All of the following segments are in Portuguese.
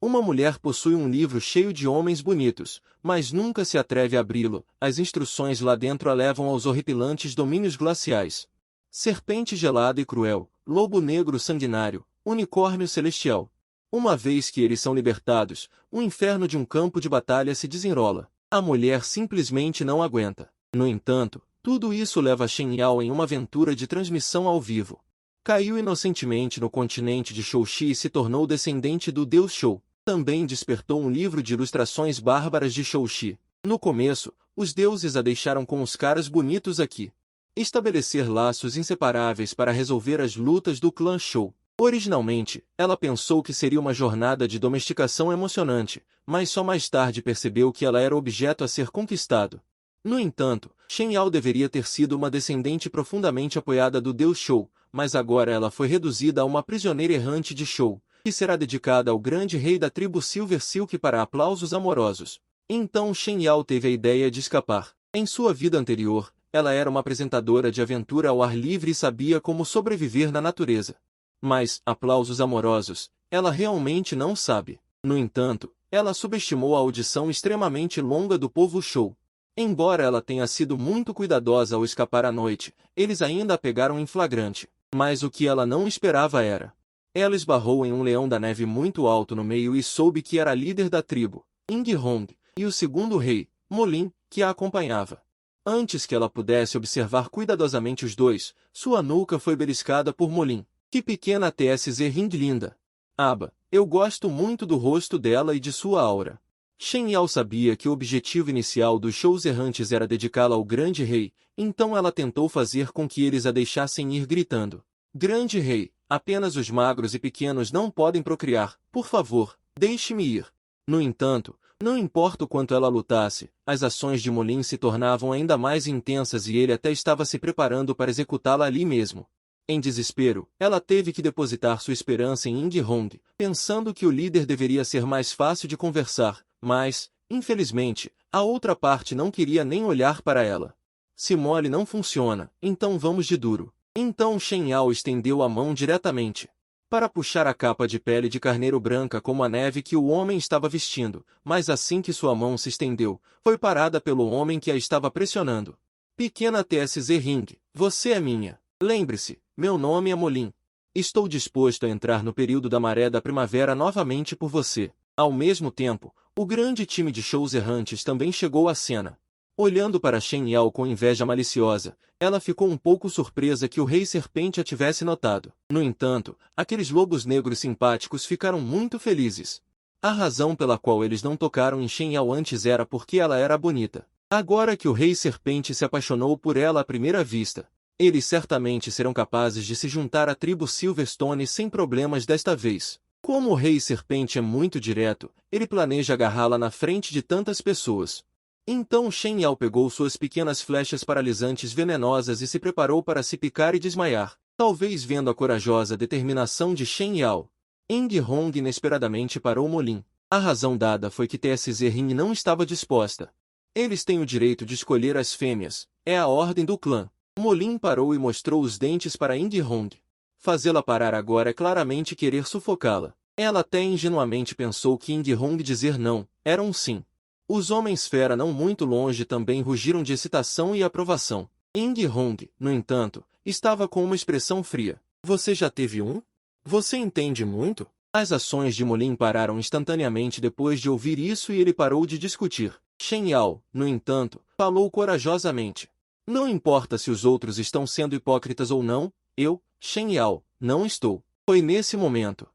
Uma mulher possui um livro cheio de homens bonitos, mas nunca se atreve a abri-lo. As instruções lá dentro a levam aos horripilantes domínios glaciais. Serpente gelada e cruel, lobo negro sanguinário, unicórnio celestial. Uma vez que eles são libertados, o inferno de um campo de batalha se desenrola. A mulher simplesmente não aguenta. No entanto, tudo isso leva Shen Yao em uma aventura de transmissão ao vivo. Caiu inocentemente no continente de Shouxi e se tornou descendente do deus Shou. Também despertou um livro de ilustrações bárbaras de Shouxi. No começo, os deuses a deixaram com os caras bonitos aqui. Estabelecer laços inseparáveis para resolver as lutas do clã Shou. Originalmente, ela pensou que seria uma jornada de domesticação emocionante, mas só mais tarde percebeu que ela era objeto a ser conquistado. No entanto, Shen Yao deveria ter sido uma descendente profundamente apoiada do deus Shou, mas agora ela foi reduzida a uma prisioneira errante de Shou, que será dedicada ao grande rei da tribo Silver Silk para aplausos amorosos. Então Shen Yao teve a ideia de escapar. Em sua vida anterior, ela era uma apresentadora de aventura ao ar livre e sabia como sobreviver na natureza. Mas, aplausos amorosos, ela realmente não sabe. No entanto, ela subestimou a audição extremamente longa do povo Shou. Embora ela tenha sido muito cuidadosa ao escapar à noite, eles ainda a pegaram em flagrante. Mas o que ela não esperava era... Ela esbarrou em um leão da neve muito alto no meio e soube que era a líder da tribo, Ying Hong, e o segundo rei, Molin, que a acompanhava. Antes que ela pudesse observar cuidadosamente os dois, sua nuca foi beliscada por Molin. Que pequena TSZ Ring linda! Aba, eu gosto muito do rosto dela e de sua aura. Shen Yao sabia que o objetivo inicial dos shows errantes era dedicá-la ao grande rei, então ela tentou fazer com que eles a deixassem ir gritando. Grande rei, apenas os magros e pequenos não podem procriar, por favor, deixe-me ir. No entanto, não importa o quanto ela lutasse, as ações de Molin se tornavam ainda mais intensas e ele até estava se preparando para executá-la ali mesmo. Em desespero, ela teve que depositar sua esperança em Ying Hong, pensando que o líder deveria ser mais fácil de conversar, mas, infelizmente, a outra parte não queria nem olhar para ela. Se mole não funciona, então vamos de duro. Então Shen Yao estendeu a mão diretamente para puxar a capa de pele de carneiro branca como a neve que o homem estava vestindo, mas assim que sua mão se estendeu, foi parada pelo homem que a estava pressionando. Pequena TSZ Ring, você é minha. Lembre-se, meu nome é Molin. Estou disposto a entrar no período da maré da primavera novamente por você. Ao mesmo tempo, o grande time de shows errantes também chegou à cena. Olhando para Shen Yao com inveja maliciosa, ela ficou um pouco surpresa que o Rei Serpente a tivesse notado. No entanto, aqueles lobos negros simpáticos ficaram muito felizes. A razão pela qual eles não tocaram em Shen Yao antes era porque ela era bonita. Agora que o Rei Serpente se apaixonou por ela à primeira vista, eles certamente serão capazes de se juntar à tribo Silverstone sem problemas desta vez. Como o Rei Serpente é muito direto, ele planeja agarrá-la na frente de tantas pessoas. Então Shen Yao pegou suas pequenas flechas paralisantes venenosas e se preparou para se picar e desmaiar. Talvez vendo a corajosa determinação de Shen Yao, Ying Hong inesperadamente parou Molin. A razão dada foi que TSZ Ring não estava disposta. Eles têm o direito de escolher as fêmeas, é a ordem do clã. Molin parou e mostrou os dentes para Ying Hong. Fazê-la parar agora é claramente querer sufocá-la. Ela até ingenuamente pensou que Ying Hong dizer não era um sim. Os homens fera não muito longe também rugiram de excitação e aprovação. Ying Hong, no entanto, estava com uma expressão fria. Você já teve um? Você entende muito? As ações de Molin pararam instantaneamente depois de ouvir isso e ele parou de discutir. Shen Yao, no entanto, falou corajosamente. Não importa se os outros estão sendo hipócritas ou não, eu, Shen Yao, não estou. Foi nesse momento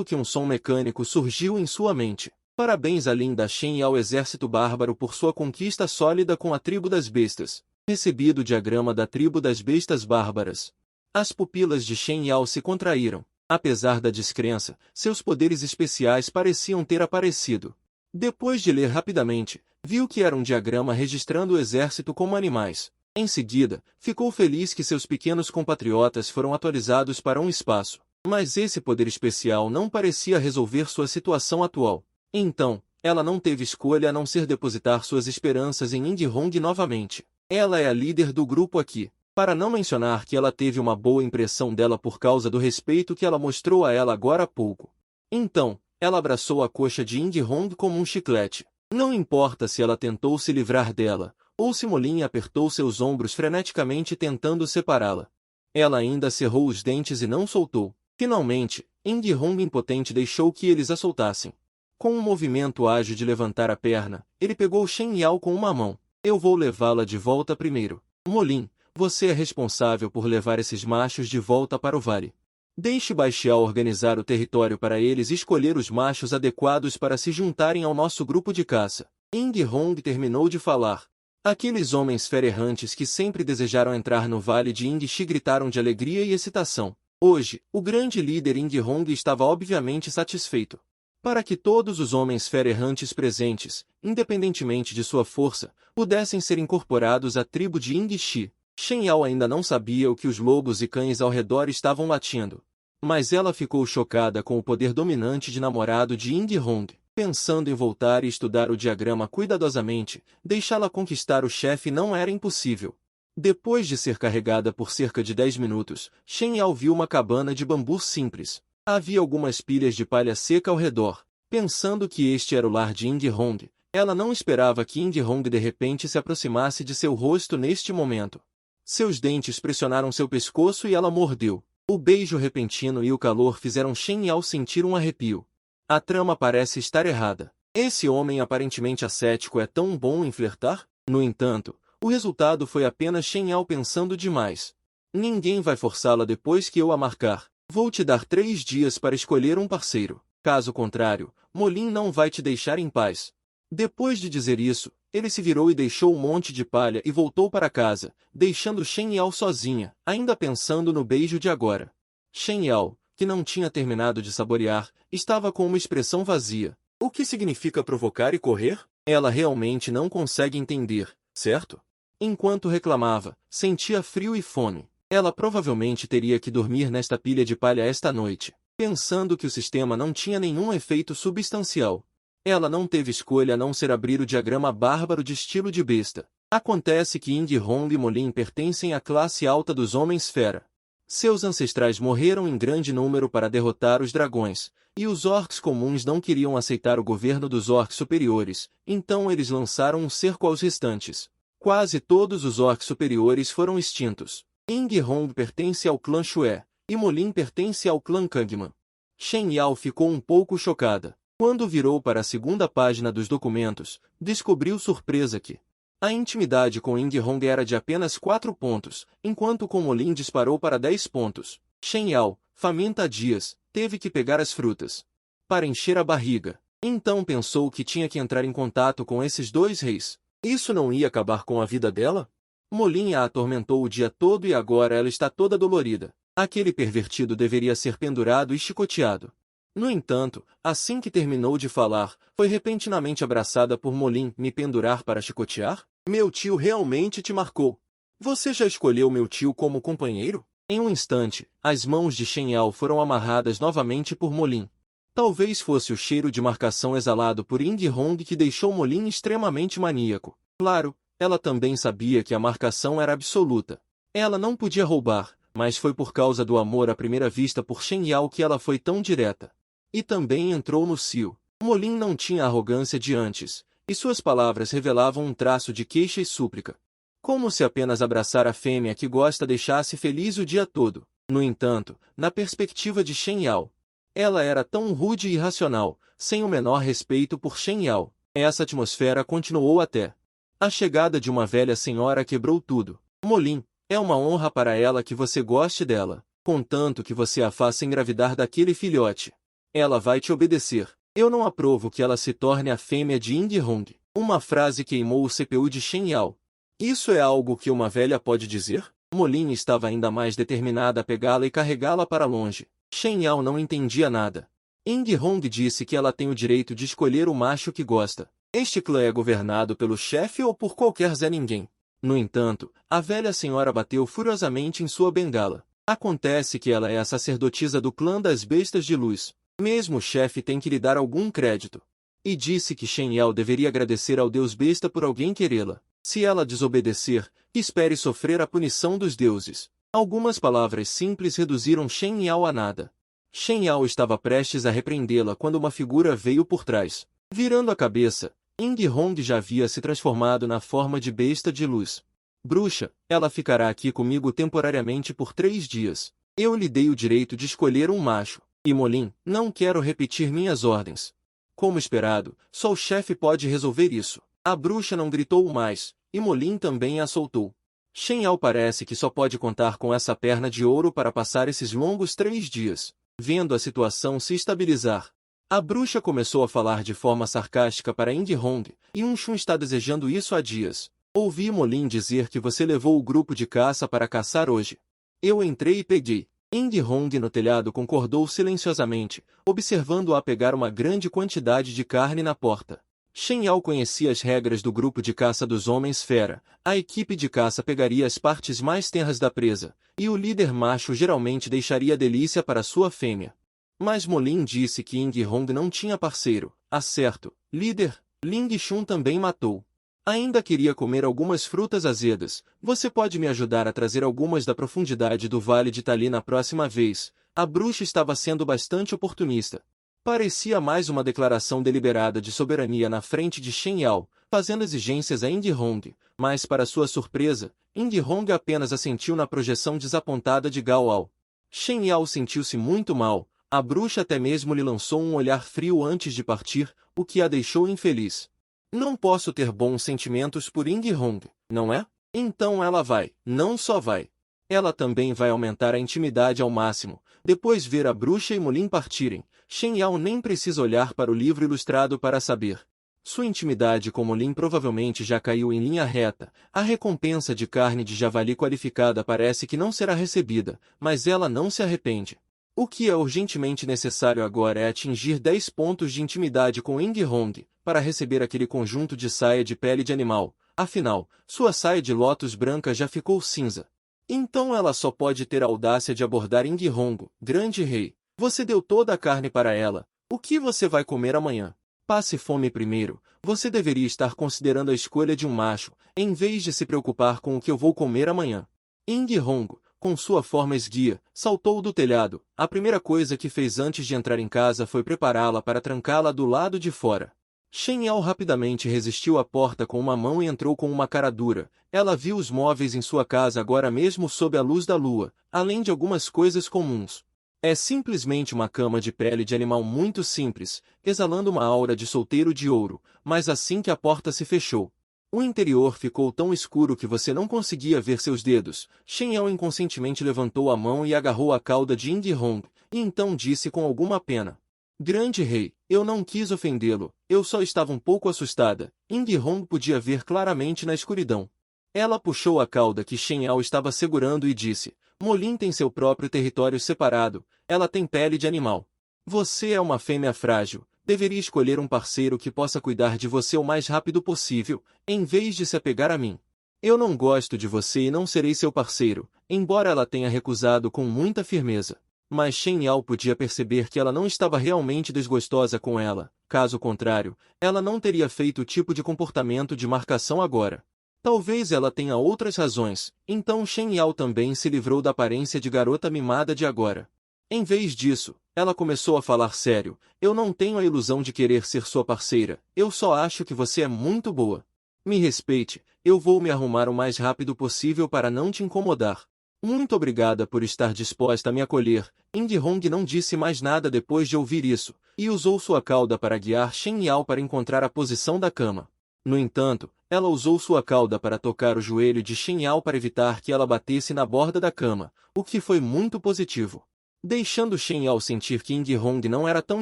que um som mecânico surgiu em sua mente. Parabéns a linda Shen e ao exército bárbaro por sua conquista sólida com a tribo das bestas. Recebido o diagrama da tribo das bestas bárbaras. As pupilas de Shen Yao se contraíram. Apesar da descrença, seus poderes especiais pareciam ter aparecido. Depois de ler rapidamente, viu que era um diagrama registrando o exército como animais. Em seguida, ficou feliz que seus pequenos compatriotas foram atualizados para um espaço. Mas esse poder especial não parecia resolver sua situação atual. Então, ela não teve escolha a não ser depositar suas esperanças em Ying Hong novamente. Ela é a líder do grupo aqui. Para não mencionar que ela teve uma boa impressão dela por causa do respeito que ela mostrou a ela agora há pouco. Então, Ela abraçou a coxa de Ying-hong como um chiclete. Não importa se ela tentou se livrar dela, ou se Molin apertou seus ombros freneticamente tentando separá-la. Ela ainda cerrou os dentes e não soltou. Finalmente, Ying-hong impotente deixou que eles a soltassem. Com um movimento ágil de levantar a perna, ele pegou Shen Yao com uma mão. Eu vou levá-la de volta primeiro. Molin, você é responsável por levar esses machos de volta para o vale. Deixe Baixiao organizar o território para eles e escolher os machos adequados para se juntarem ao nosso grupo de caça. Ying-hong terminou de falar. Aqueles homens fererrantes que sempre desejaram entrar no vale de Yingxi gritaram de alegria e excitação. Hoje, o grande líder Ying-hong estava obviamente satisfeito. Para que todos os homens fererrantes presentes, independentemente de sua força, pudessem ser incorporados à tribo de Yingxi. Shen Yao ainda não sabia o que os lobos e cães ao redor estavam latindo. Mas ela ficou chocada com o poder dominante de namorado de Ying-hong. Pensando em voltar e estudar o diagrama cuidadosamente, deixá-la conquistar o chefe não era impossível. Depois de ser carregada por cerca de 10 minutos, Shen Yao viu uma cabana de bambu simples. Havia algumas pilhas de palha seca ao redor. Pensando que este era o lar de Ying-hong, ela não esperava que Ying-hong de repente se aproximasse de seu rosto neste momento. Seus dentes pressionaram seu pescoço e ela mordeu. O beijo repentino e o calor fizeram Shen Yao sentir um arrepio. A trama parece estar errada. Esse homem aparentemente ascético é tão bom em flertar? No entanto, o resultado foi apenas Shen Yao pensando demais. Ninguém vai forçá-la depois que eu a marcar. Vou te dar 3 dias para escolher um parceiro. Caso contrário, Molin não vai te deixar em paz. Depois de dizer isso, ele se virou e deixou um monte de palha e voltou para casa, deixando Shen Yao sozinha, ainda pensando no beijo de agora. Shen Yao, que não tinha terminado de saborear, estava com uma expressão vazia. O que significa provocar e correr? Ela realmente não consegue entender, certo? Enquanto reclamava, sentia frio e fome. Ela provavelmente teria que dormir nesta pilha de palha esta noite, pensando que o sistema não tinha nenhum efeito substancial. Ela não teve escolha a não ser abrir o diagrama bárbaro de estilo de besta. Acontece que Ying-hong e Molin pertencem à classe alta dos homens fera. Seus ancestrais morreram em grande número para derrotar os dragões, e os orcs comuns não queriam aceitar o governo dos orcs superiores, então eles lançaram um cerco aos restantes. Quase todos os orcs superiores foram extintos. Ying-hong pertence ao clã Xue, e Molin pertence ao clã Kangman. Shen Yao ficou um pouco chocada. Quando virou para a segunda página dos documentos, descobriu surpresa que a intimidade com Ying-hong era de apenas 4 pontos, enquanto com Molin disparou para 10 pontos. Shen Yao, faminta há dias, teve que pegar as frutas para encher a barriga. Então pensou que tinha que entrar em contato com esses 2 reis. Isso não ia acabar com a vida dela? Molin a atormentou o dia todo e agora ela está toda dolorida. Aquele pervertido deveria ser pendurado e chicoteado. No entanto, assim que terminou de falar, foi repentinamente abraçada por Molin. Me pendurar para chicotear? Meu tio realmente te marcou. Você já escolheu meu tio como companheiro? Em um instante, as mãos de Shen Yao foram amarradas novamente por Molin. Talvez fosse o cheiro de marcação exalado por Ying-hong que deixou Molin extremamente maníaco. Claro, ela também sabia que a marcação era absoluta. Ela não podia roubar, mas foi por causa do amor à primeira vista por Shen Yao que ela foi tão direta. E também entrou no cio. Molin não tinha a arrogância de antes, e suas palavras revelavam um traço de queixa e súplica. Como se apenas abraçar a fêmea que gosta deixasse feliz o dia todo. No entanto, na perspectiva de Shen Yao, ela era tão rude e irracional, sem o menor respeito por Shen Yao. Essa atmosfera continuou até a chegada de uma velha senhora quebrou tudo. Molin, é uma honra para ela que você goste dela, contanto que você a faça engravidar daquele filhote. Ela vai te obedecer. Eu não aprovo que ela se torne a fêmea de Ying-hong. Uma frase queimou o CPU de Shen Yao. Isso é algo que uma velha pode dizer? Molin estava ainda mais determinada a pegá-la e carregá-la para longe. Shen Yao não entendia nada. Ying-hong disse que ela tem o direito de escolher o macho que gosta. Este clã é governado pelo chefe ou por qualquer Zé Ninguém. No entanto, a velha senhora bateu furiosamente em sua bengala. Acontece que ela é a sacerdotisa do clã das bestas de luz. Mesmo o chefe tem que lhe dar algum crédito. E disse que Shen Yao deveria agradecer ao deus besta por alguém querê-la. Se ela desobedecer, que espere sofrer a punição dos deuses. Algumas palavras simples reduziram Shen Yao a nada. Shen Yao estava prestes a repreendê-la quando uma figura veio por trás. Virando a cabeça, Ying Hong já havia se transformado na forma de besta de luz. Bruxa, ela ficará aqui comigo temporariamente por 3 dias. Eu lhe dei o direito de escolher um macho. E Molin, não quero repetir minhas ordens. Como esperado, só o chefe pode resolver isso. A bruxa não gritou mais, e Molin também a soltou. Shen Yao parece que só pode contar com essa perna de ouro para passar esses longos 3 dias. Vendo a situação se estabilizar, a bruxa começou a falar de forma sarcástica para Ying Hong, e Chun está desejando isso há dias. Ouvi Molin dizer que você levou o grupo de caça para caçar hoje. Eu entrei e peguei. Ying Hong no telhado concordou silenciosamente, observando-a pegar uma grande quantidade de carne na porta. Shen Yao conhecia as regras do grupo de caça dos Homens-Fera. A equipe de caça pegaria as partes mais tenras da presa, e o líder macho geralmente deixaria a delícia para sua fêmea. Mas Molin disse que Ying Hong não tinha parceiro. Acerto, líder. Ling Chun também matou. Ainda queria comer algumas frutas azedas. Você pode me ajudar a trazer algumas da profundidade do Vale de Tali na próxima vez? A bruxa estava sendo bastante oportunista. Parecia mais uma declaração deliberada de soberania na frente de Shen Yao, fazendo exigências a Ying Hong, mas para sua surpresa, Ying Hong apenas assentiu na projeção desapontada de Gao Ao. Shen Yao sentiu-se muito mal, a bruxa até mesmo lhe lançou um olhar frio antes de partir, o que a deixou infeliz. Não posso ter bons sentimentos por Ying Hong, não é? Então ela vai, não só vai. Ela também vai aumentar a intimidade ao máximo. Depois ver a bruxa e Molin partirem, Shen Yao nem precisa olhar para o livro ilustrado para saber. Sua intimidade com Molin provavelmente já caiu em linha reta. A recompensa de carne de javali qualificada parece que não será recebida, mas ela não se arrepende. O que é urgentemente necessário agora é atingir 10 pontos de intimidade com Ying Hong, para receber aquele conjunto de saia de pele de animal. Afinal, sua saia de lótus branca já ficou cinza. Então ela só pode ter a audácia de abordar Ying Hong, grande rei. Você deu toda a carne para ela. O que você vai comer amanhã? Passe fome primeiro. Você deveria estar considerando a escolha de um macho, em vez de se preocupar com o que eu vou comer amanhã. Ying Hong, com sua forma esguia, saltou do telhado. A primeira coisa que fez antes de entrar em casa foi prepará-la para trancá-la do lado de fora. Shen Yao rapidamente resistiu à porta com uma mão e entrou com uma cara dura. Ela viu os móveis em sua casa agora mesmo sob a luz da lua, além de algumas coisas comuns. É simplesmente uma cama de pele de animal muito simples, exalando uma aura de solteiro de ouro, mas assim que a porta se fechou, o interior ficou tão escuro que você não conseguia ver seus dedos. Shen Yao inconscientemente levantou a mão e agarrou a cauda de Ying Hong, e então disse com alguma pena: Grande rei, eu não quis ofendê-lo, eu só estava um pouco assustada. Ying Hong podia ver claramente na escuridão. Ela puxou a cauda que Shen Yao estava segurando e disse: Molin tem seu próprio território separado, ela tem pele de animal. Você é uma fêmea frágil, deveria escolher um parceiro que possa cuidar de você o mais rápido possível, em vez de se apegar a mim. Eu não gosto de você e não serei seu parceiro, embora ela tenha recusado com muita firmeza. Mas Shen Yao podia perceber que ela não estava realmente desgostosa com ela, caso contrário, ela não teria feito o tipo de comportamento de marcação agora. Talvez ela tenha outras razões, então Shen Yao também se livrou da aparência de garota mimada de agora. Em vez disso, ela começou a falar sério: eu não tenho a ilusão de querer ser sua parceira, eu só acho que você é muito boa. Me respeite, eu vou me arrumar o mais rápido possível para não te incomodar. Muito obrigada por estar disposta a me acolher. Ying Hong não disse mais nada depois de ouvir isso, e usou sua cauda para guiar Shen Yao para encontrar a posição da cama. No entanto, ela usou sua cauda para tocar o joelho de Shen Yao para evitar que ela batesse na borda da cama, o que foi muito positivo. Deixando Shen Yao sentir que Ying Hong não era tão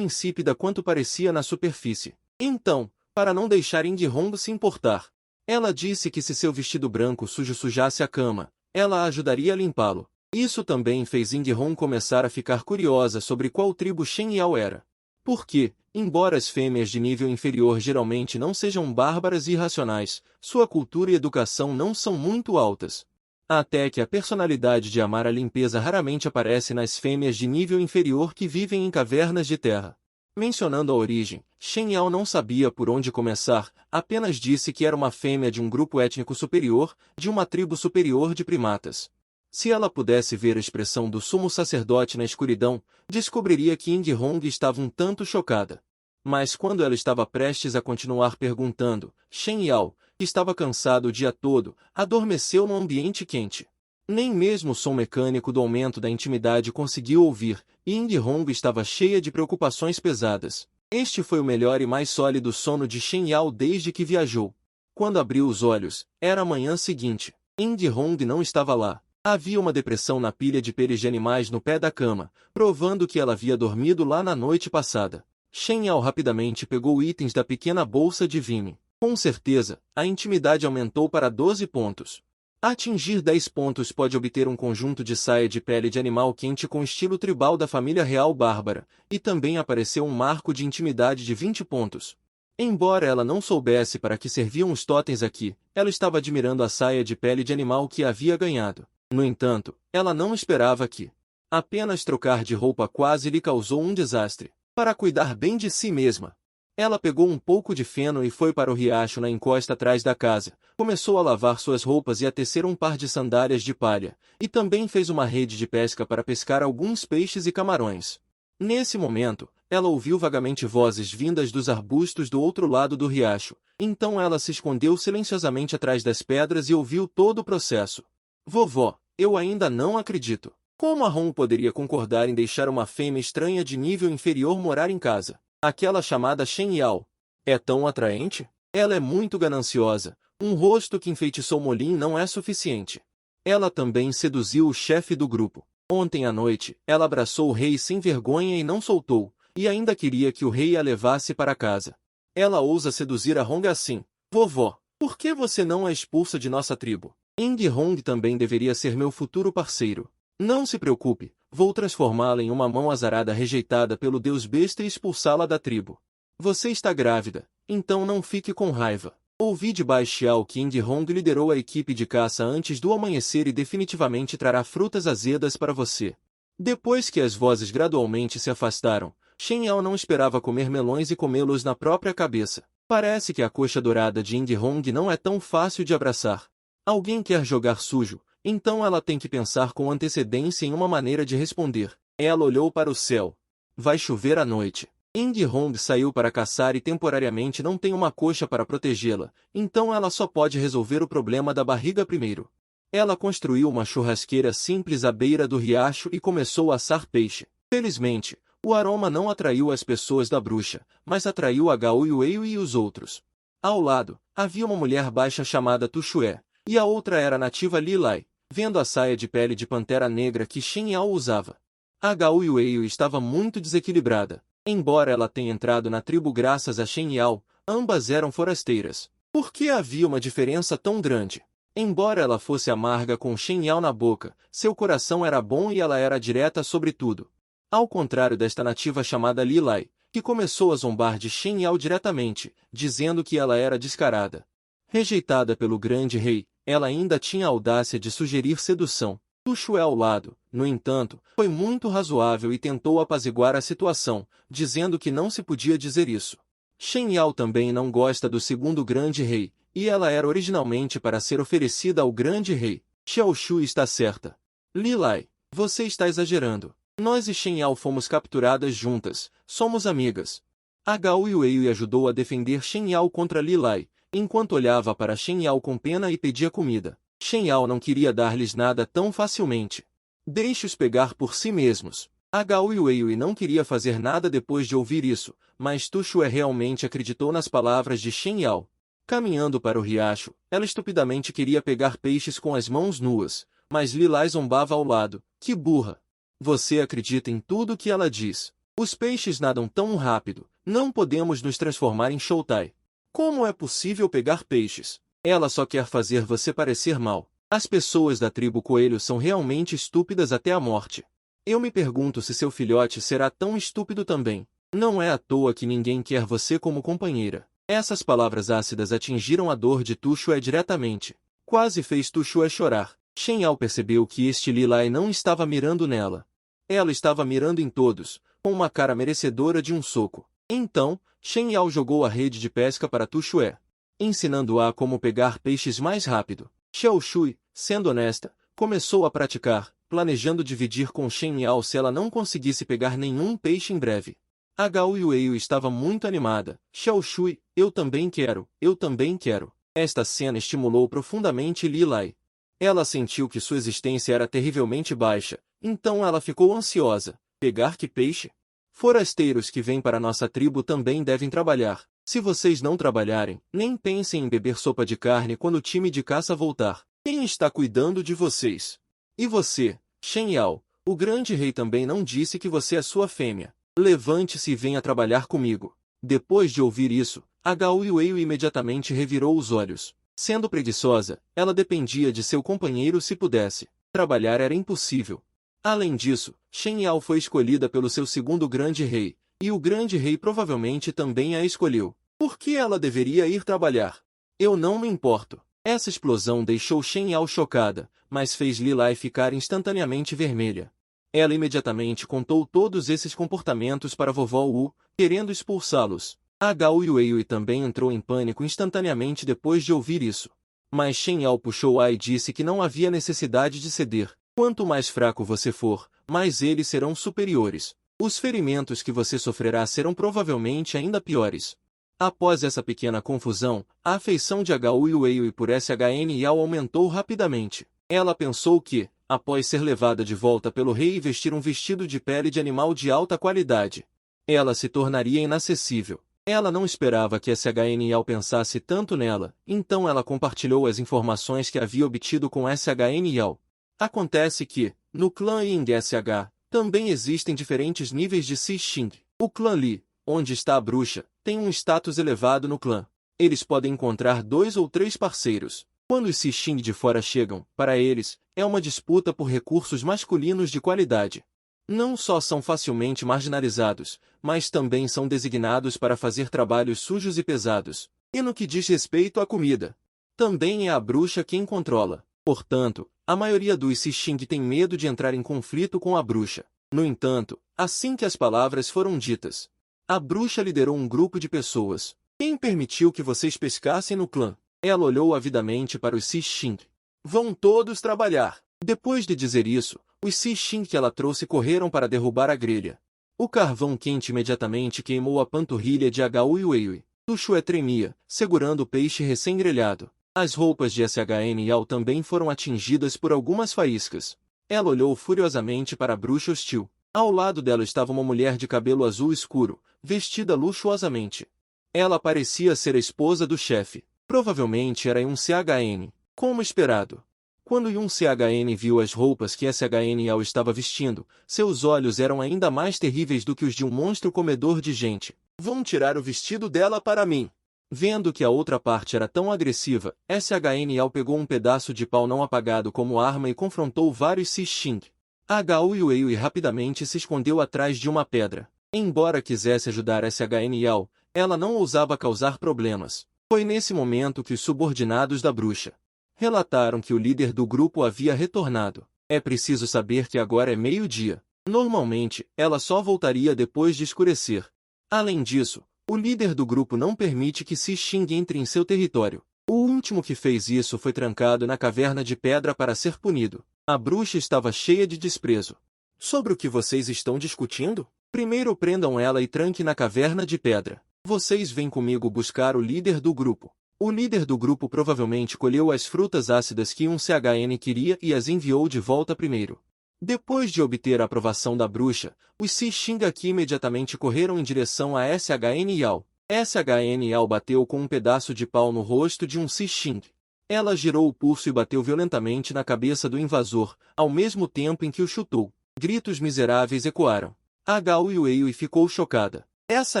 insípida quanto parecia na superfície. Então, para não deixar Ying Hong se importar, ela disse que se seu vestido branco sujo sujasse a cama, ela a ajudaria a limpá-lo. Isso também fez Ying Hong começar a ficar curiosa sobre qual tribo Shen Yao era. Porque, embora as fêmeas de nível inferior geralmente não sejam bárbaras e irracionais, sua cultura e educação não são muito altas. Até que a personalidade de amar a limpeza raramente aparece nas fêmeas de nível inferior que vivem em cavernas de terra. Mencionando a origem, Shen Yao não sabia por onde começar, apenas disse que era uma fêmea de um grupo étnico superior, de uma tribo superior de primatas. Se ela pudesse ver a expressão do sumo sacerdote na escuridão, descobriria que Indihong estava um tanto chocada. Mas quando ela estava prestes a continuar perguntando, Shen Yao, que estava cansado o dia todo, adormeceu no ambiente quente. Nem mesmo o som mecânico do aumento da intimidade conseguiu ouvir, e Indihong estava cheia de preocupações pesadas. Este foi o melhor e mais sólido sono de Shen Yao desde que viajou. Quando abriu os olhos, era a manhã seguinte. Indihong não estava lá. Havia uma depressão na pilha de peles de animais no pé da cama, provando que ela havia dormido lá na noite passada. Shen Yao rapidamente pegou itens da pequena bolsa de Vime. Com certeza, a intimidade aumentou para 12 pontos. Atingir 10 pontos pode obter um conjunto de saia de pele de animal quente com estilo tribal da família real bárbara, e também apareceu um marco de intimidade de 20 pontos. Embora ela não soubesse para que serviam os totens aqui, ela estava admirando a saia de pele de animal que havia ganhado. No entanto, ela não esperava que apenas trocar de roupa quase lhe causou um desastre. Para cuidar bem de si mesma, ela pegou um pouco de feno e foi para o riacho na encosta atrás da casa, começou a lavar suas roupas e a tecer um par de sandálias de palha, e também fez uma rede de pesca para pescar alguns peixes e camarões. Nesse momento, ela ouviu vagamente vozes vindas dos arbustos do outro lado do riacho, então ela se escondeu silenciosamente atrás das pedras e ouviu todo o processo. Vovó, eu ainda não acredito. Como a Ron poderia concordar em deixar uma fêmea estranha de nível inferior morar em casa? Aquela chamada Shen Yao. É tão atraente? Ela é muito gananciosa. Um rosto que enfeitiçou Molin não é suficiente. Ela também seduziu o chefe do grupo. Ontem à noite, ela abraçou o rei sem vergonha e não soltou, e ainda queria que o rei a levasse para casa. Ela ousa seduzir a Hong assim. Vovó, por que você não a expulsa de nossa tribo? Indihong também deveria ser meu futuro parceiro. Não se preocupe, vou transformá-la em uma mão azarada rejeitada pelo deus besta e expulsá-la da tribo. Você está grávida, então não fique com raiva. Ouvi de Baixo que Indihong liderou a equipe de caça antes do amanhecer e definitivamente trará frutas azedas para você. Depois que as vozes gradualmente se afastaram, Shen Yao não esperava comer melões e comê-los na própria cabeça. Parece que a coxa dourada de Indihong não é tão fácil de abraçar. Alguém quer jogar sujo, então ela tem que pensar com antecedência em uma maneira de responder. Ela olhou para o céu. Vai chover à noite. Indihong saiu para caçar e temporariamente não tem uma coxa para protegê-la, então ela só pode resolver o problema da barriga primeiro. Ela construiu uma churrasqueira simples à beira do riacho e começou a assar peixe. Felizmente, o aroma não atraiu as pessoas da bruxa, mas atraiu a Gao Yuei e os outros. Ao lado, havia uma mulher baixa chamada Tuxue, e a outra era a nativa Li Lai, vendo a saia de pele de pantera negra que Shen Yao usava. A Gao Yuei estava muito desequilibrada. Embora ela tenha entrado na tribo graças a Shen Yao, ambas eram forasteiras. Por que havia uma diferença tão grande? Embora ela fosse amarga com Shen Yao na boca, seu coração era bom e ela era direta sobre tudo. Ao contrário desta nativa chamada Li Lai, que começou a zombar de Shen Yao diretamente, dizendo que ela era descarada. Rejeitada pelo grande rei, ela ainda tinha a audácia de sugerir sedução. Tuxue ao lado, no entanto, foi muito razoável e tentou apaziguar a situação, dizendo que não se podia dizer isso. Shen Yao também não gosta do segundo grande rei, e ela era originalmente para ser oferecida ao grande rei. Xiao Shui está certa. Li Lai, você está exagerando. Nós e Shen Yao fomos capturadas juntas, somos amigas. A Gao Yuei ajudou a defender Shen Yao contra Li Lai, enquanto olhava para Shen Yao com pena e pedia comida. Shen Yao não queria dar-lhes nada tão facilmente. Deixe-os pegar por si mesmos. A Gao Yuei não queria fazer nada depois de ouvir isso, mas Tuxue realmente acreditou nas palavras de Shen Yao. Caminhando para o riacho, ela estupidamente queria pegar peixes com as mãos nuas, mas Li Lai zombava ao lado. Que burra! Você acredita em tudo que ela diz. Os peixes nadam tão rápido, não podemos nos transformar em Shoutai. Como é possível pegar peixes? Ela só quer fazer você parecer mal. As pessoas da tribo Coelho são realmente estúpidas até a morte. Eu me pergunto se seu filhote será tão estúpido também. Não é à toa que ninguém quer você como companheira. Essas palavras ácidas atingiram a dor de Tuxue diretamente. Quase fez Tuxue chorar. Shen Yao percebeu que este Li Lai não estava mirando nela. Ela estava mirando em todos, com uma cara merecedora de um soco. Então, Shen Yao jogou a rede de pesca para Tuxue, ensinando-a como pegar peixes mais rápido. Xiao Shui, sendo honesta, Começou a praticar, planejando dividir com Shen Yao se ela não conseguisse pegar nenhum peixe em breve. A Gao Yueyu estava muito animada. Xiao Shui, eu também quero, eu também quero. Esta cena estimulou profundamente Li Lai. Ela sentiu que sua existência era terrivelmente baixa, então ela ficou ansiosa. Pegar que peixe? Forasteiros que vêm para nossa tribo também devem trabalhar. Se vocês não trabalharem, nem pensem em beber sopa de carne quando o time de caça voltar. Quem está cuidando de vocês? E você, Shen Yao, o grande rei também não disse que você é sua fêmea. Levante-se e venha trabalhar comigo. Depois de ouvir isso, a Gao Yueyu imediatamente revirou os olhos. Sendo preguiçosa, ela dependia de seu companheiro se pudesse. Trabalhar era impossível. Além disso, Shen Yao foi escolhida pelo seu segundo grande rei, e o grande rei provavelmente também a escolheu. Por que ela deveria ir trabalhar? Eu não me importo. Essa explosão deixou Shen Yao chocada, mas fez Li Lai ficar instantaneamente vermelha. Ela imediatamente contou todos esses comportamentos para vovó Wu, querendo expulsá-los. A Gao Yueyu também entrou em pânico instantaneamente depois de ouvir isso. Mas Shen Yao puxou-a e disse que não havia necessidade de ceder. Quanto mais fraco você for, mais eles serão superiores. Os ferimentos que você sofrerá serão provavelmente ainda piores. Após essa pequena confusão, a afeição de Gao Yueyu por Shen Yao aumentou rapidamente. Ela pensou que, após ser levada de volta pelo rei e vestir um vestido de pele de animal de alta qualidade, ela se tornaria inacessível. Ela não esperava que Shen Yao pensasse tanto nela, então ela compartilhou as informações que havia obtido com Shen Yao. Acontece que, no clã Ying SH, também existem diferentes níveis de Xing. O clã Li, onde está a bruxa, tem um status elevado no clã. Eles podem encontrar 2 ou 3 parceiros. Quando os Xing de fora chegam, para eles, é uma disputa por recursos masculinos de qualidade. Não só são facilmente marginalizados, mas também são designados para fazer trabalhos sujos e pesados. E no que diz respeito à comida, também é a bruxa quem controla. Portanto, a maioria dos Xing tem medo de entrar em conflito com a bruxa. No entanto, assim que as palavras foram ditas, a bruxa liderou um grupo de pessoas. Quem permitiu que vocês pescassem no clã? Ela olhou avidamente para os Xing. Vão todos trabalhar. Depois de dizer isso, os Xing que ela trouxe correram para derrubar a grelha. O carvão quente imediatamente queimou a panturrilha de Gao Yueyu. Tuxue tremia, segurando o peixe recém-grelhado. As roupas de Shen Yao também foram atingidas por algumas faíscas. Ela olhou furiosamente para a bruxa hostil. Ao lado dela estava uma mulher de cabelo azul escuro, vestida luxuosamente. Ela parecia ser a esposa do chefe. Provavelmente era Yun Chn. Como esperado. Quando Yun Chn viu as roupas que Shen Yao estava vestindo, seus olhos eram ainda mais terríveis do que os de um monstro comedor de gente. Vão tirar o vestido dela para mim. Vendo que a outra parte era tão agressiva, Shen Yao pegou um pedaço de pau não apagado como arma e confrontou vários Xing. A Gao Yueyu rapidamente se escondeu atrás de uma pedra. Embora quisesse ajudar Shen Yao, ela não ousava causar problemas. Foi nesse momento que os subordinados da bruxa relataram que o líder do grupo havia retornado. É preciso saber que agora é meio-dia. Normalmente, ela só voltaria depois de escurecer. Além disso, o líder do grupo não permite que Xing entre em seu território. O último que fez isso foi trancado na caverna de pedra para ser punido. A bruxa estava cheia de desprezo. Sobre o que vocês estão discutindo? Primeiro prendam ela e tranque na caverna de pedra. Vocês vêm comigo buscar o líder do grupo. O líder do grupo provavelmente colheu as frutas ácidas que Chn queria e as enviou de volta primeiro. Depois de obter a aprovação da bruxa, os Xing aqui imediatamente correram em direção a Shen Yao. Shen Yao bateu com um pedaço de pau no rosto de um Xing. Ela girou o pulso e bateu violentamente na cabeça do invasor, ao mesmo tempo em que o chutou. Gritos miseráveis ecoaram. A Gao Yueyu ficou chocada. Essa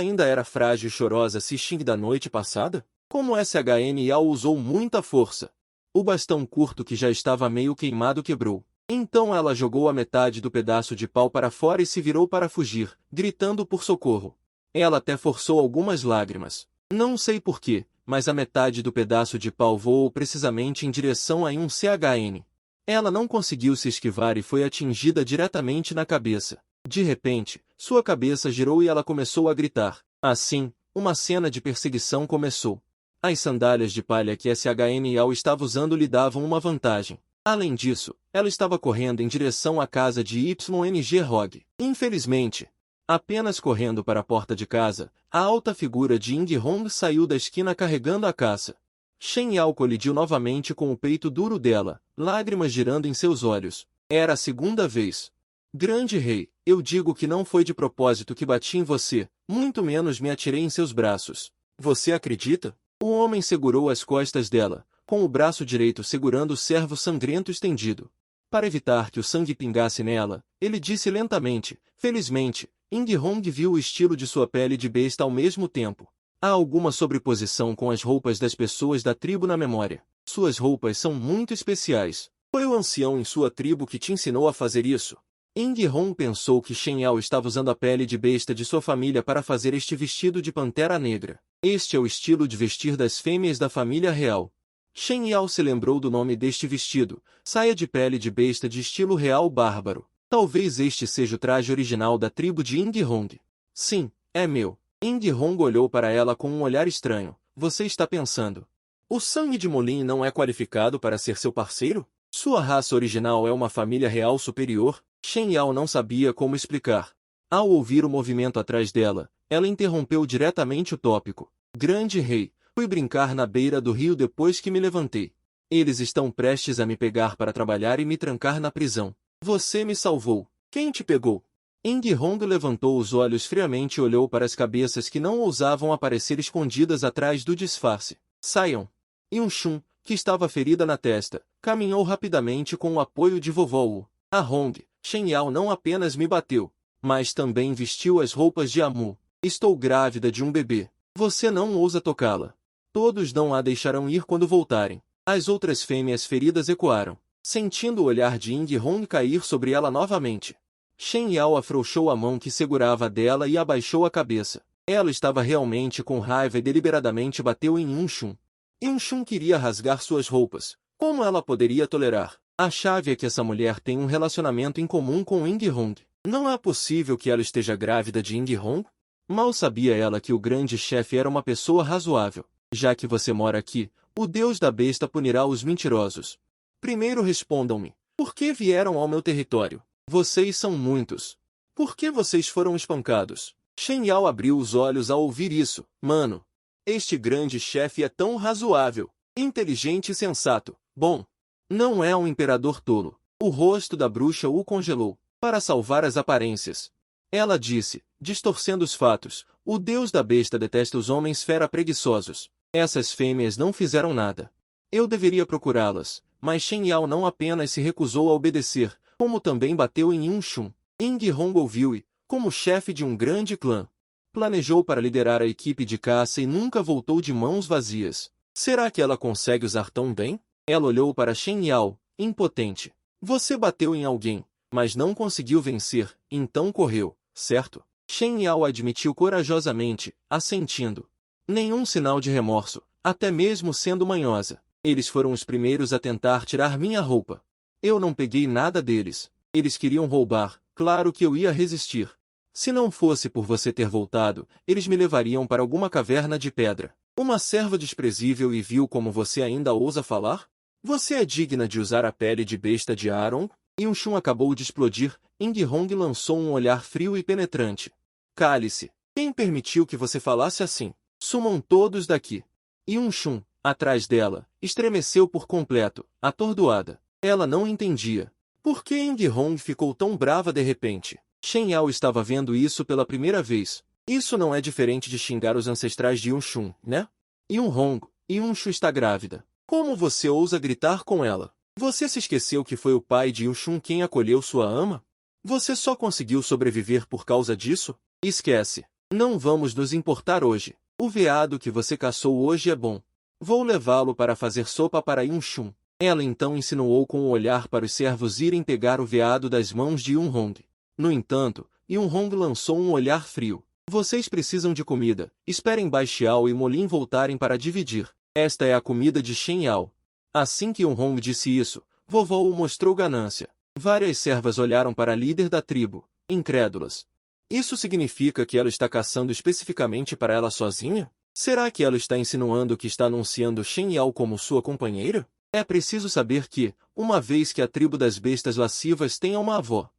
ainda era a frágil e chorosa Xing da noite passada? Como Shen Yao usou muita força. O bastão curto que já estava meio queimado quebrou. Então ela jogou a metade do pedaço de pau para fora e se virou para fugir, gritando por socorro. Ela até forçou algumas lágrimas. Não sei porquê, mas a metade do pedaço de pau voou precisamente em direção a Yun Chn. Ela não conseguiu se esquivar e foi atingida diretamente na cabeça. De repente, sua cabeça girou e ela começou a gritar. Assim, uma cena de perseguição começou. As sandálias de palha que Shen Yao estava usando lhe davam uma vantagem. Além disso, ela estava correndo em direção à casa de YNG Rog. Infelizmente, apenas correndo para a porta de casa, a alta figura de Ying Hong saiu da esquina carregando a caça. Shen Yao colidiu novamente com o peito duro dela, lágrimas girando em seus olhos. Era a segunda vez. Grande rei, eu digo que não foi de propósito que bati em você, muito menos me atirei em seus braços. Você acredita? O homem segurou as costas dela, com o braço direito segurando o servo sangrento estendido. Para evitar que o sangue pingasse nela, ele disse lentamente, felizmente, Ying Hong viu o estilo de sua pele de besta ao mesmo tempo. Há alguma sobreposição com as roupas das pessoas da tribo na memória. Suas roupas são muito especiais. Foi o ancião em sua tribo que te ensinou a fazer isso. Ying Hong pensou que Shen Yao estava usando a pele de besta de sua família para fazer este vestido de pantera negra. Este é o estilo de vestir das fêmeas da família real. Shen Yao se lembrou do nome deste vestido, saia de pele de besta de estilo real bárbaro. Talvez este seja o traje original da tribo de Ying Hong. Sim, é meu. Ying Hong olhou para ela com um olhar estranho. Você está pensando. O sangue de Molin não é qualificado para ser seu parceiro? Sua raça original é uma família real superior? Shen Yao não sabia como explicar. Ao ouvir o movimento atrás dela, ela interrompeu diretamente o tópico. Grande rei, fui brincar na beira do rio depois que me levantei. Eles estão prestes a me pegar para trabalhar e me trancar na prisão. Você me salvou. Quem te pegou? Ying Hong levantou os olhos friamente e olhou para as cabeças que não ousavam aparecer escondidas atrás do disfarce. Saiam. Yun-Shun, que estava ferida na testa, caminhou rapidamente com o apoio de vovó Wu. A Hong, Shen Yao não apenas me bateu, mas também vestiu as roupas de Amu. Estou grávida de um bebê. Você não ousa tocá-la. Todos não a deixarão ir quando voltarem. As outras fêmeas feridas ecoaram, sentindo o olhar de Ying Hong cair sobre ela novamente. Shen Yao afrouxou a mão que segurava a dela e abaixou a cabeça. Ela estava realmente com raiva e deliberadamente bateu em Yun-Shun. Yun-Shun queria rasgar suas roupas. Como ela poderia tolerar? A chave é que essa mulher tem um relacionamento em comum com Ying Hong. Não é possível que ela esteja grávida de Ying Hong? Mal sabia ela que o grande chefe era uma pessoa razoável. Já que você mora aqui, o Deus da besta punirá os mentirosos. Primeiro respondam-me. Por que vieram ao meu território? Vocês são muitos. Por que vocês foram espancados? Shen Yao abriu os olhos ao ouvir isso. Mano, este grande chefe é tão razoável, inteligente e sensato. Bom, não é um imperador tolo. O rosto da bruxa o congelou, para salvar as aparências. Ela disse, distorcendo os fatos, o Deus da besta detesta os homens fera preguiçosos. Essas fêmeas não fizeram nada. Eu deveria procurá-las, mas Shen Yao não apenas se recusou a obedecer, como também bateu em Yun-Shun. Ying Hong ouviu e, como chefe de um grande clã, planejou para liderar a equipe de caça e nunca voltou de mãos vazias. Será que ela consegue usar tão bem? Ela olhou para Shen Yao, impotente. Você bateu em alguém, mas não conseguiu vencer, então correu, certo? Shen Yao admitiu corajosamente, assentindo. Nenhum sinal de remorso, até mesmo sendo manhosa. Eles foram os primeiros a tentar tirar minha roupa. Eu não peguei nada deles. Eles queriam roubar, claro que eu ia resistir. Se não fosse por você ter voltado, eles me levariam para alguma caverna de pedra. Uma serva desprezível e vil como você ainda ousa falar? Você é digna de usar a pele de besta de Aaron? Yun-Shun acabou de explodir. Ying Hong lançou um olhar frio e penetrante. Cale-se. Quem permitiu que você falasse assim? Sumam todos daqui. Yun-Shun, atrás dela, estremeceu por completo, atordoada. Ela não entendia. Por que Ying Hong ficou tão brava de repente? Shen Yao estava vendo isso pela primeira vez. Isso não é diferente de xingar os ancestrais de Yun-Shun, né? Yun-Hong, Yun-Shu está grávida. Como você ousa gritar com ela? Você se esqueceu que foi o pai de Yun-Shun quem acolheu sua ama? Você só conseguiu sobreviver por causa disso? Esquece. Não vamos nos importar hoje. O veado que você caçou hoje é bom. Vou levá-lo para fazer sopa para Yun-Shun. Ela então insinuou com o olhar para os servos irem pegar o veado das mãos de Yun-Hong. No entanto, Yun-Hong lançou um olhar frio. Vocês precisam de comida. Esperem Bai Xiao e Molin voltarem para dividir. Esta é a comida de Shen Yao. Assim que Yun-Hong disse isso, vovó o mostrou ganância. Várias servas olharam para a líder da tribo, incrédulas. Isso significa que ela está caçando especificamente para ela sozinha? Será que ela está insinuando que está anunciando Shen Yao como sua companheira? É preciso saber que, uma vez que a tribo das bestas lascivas tenha uma avó.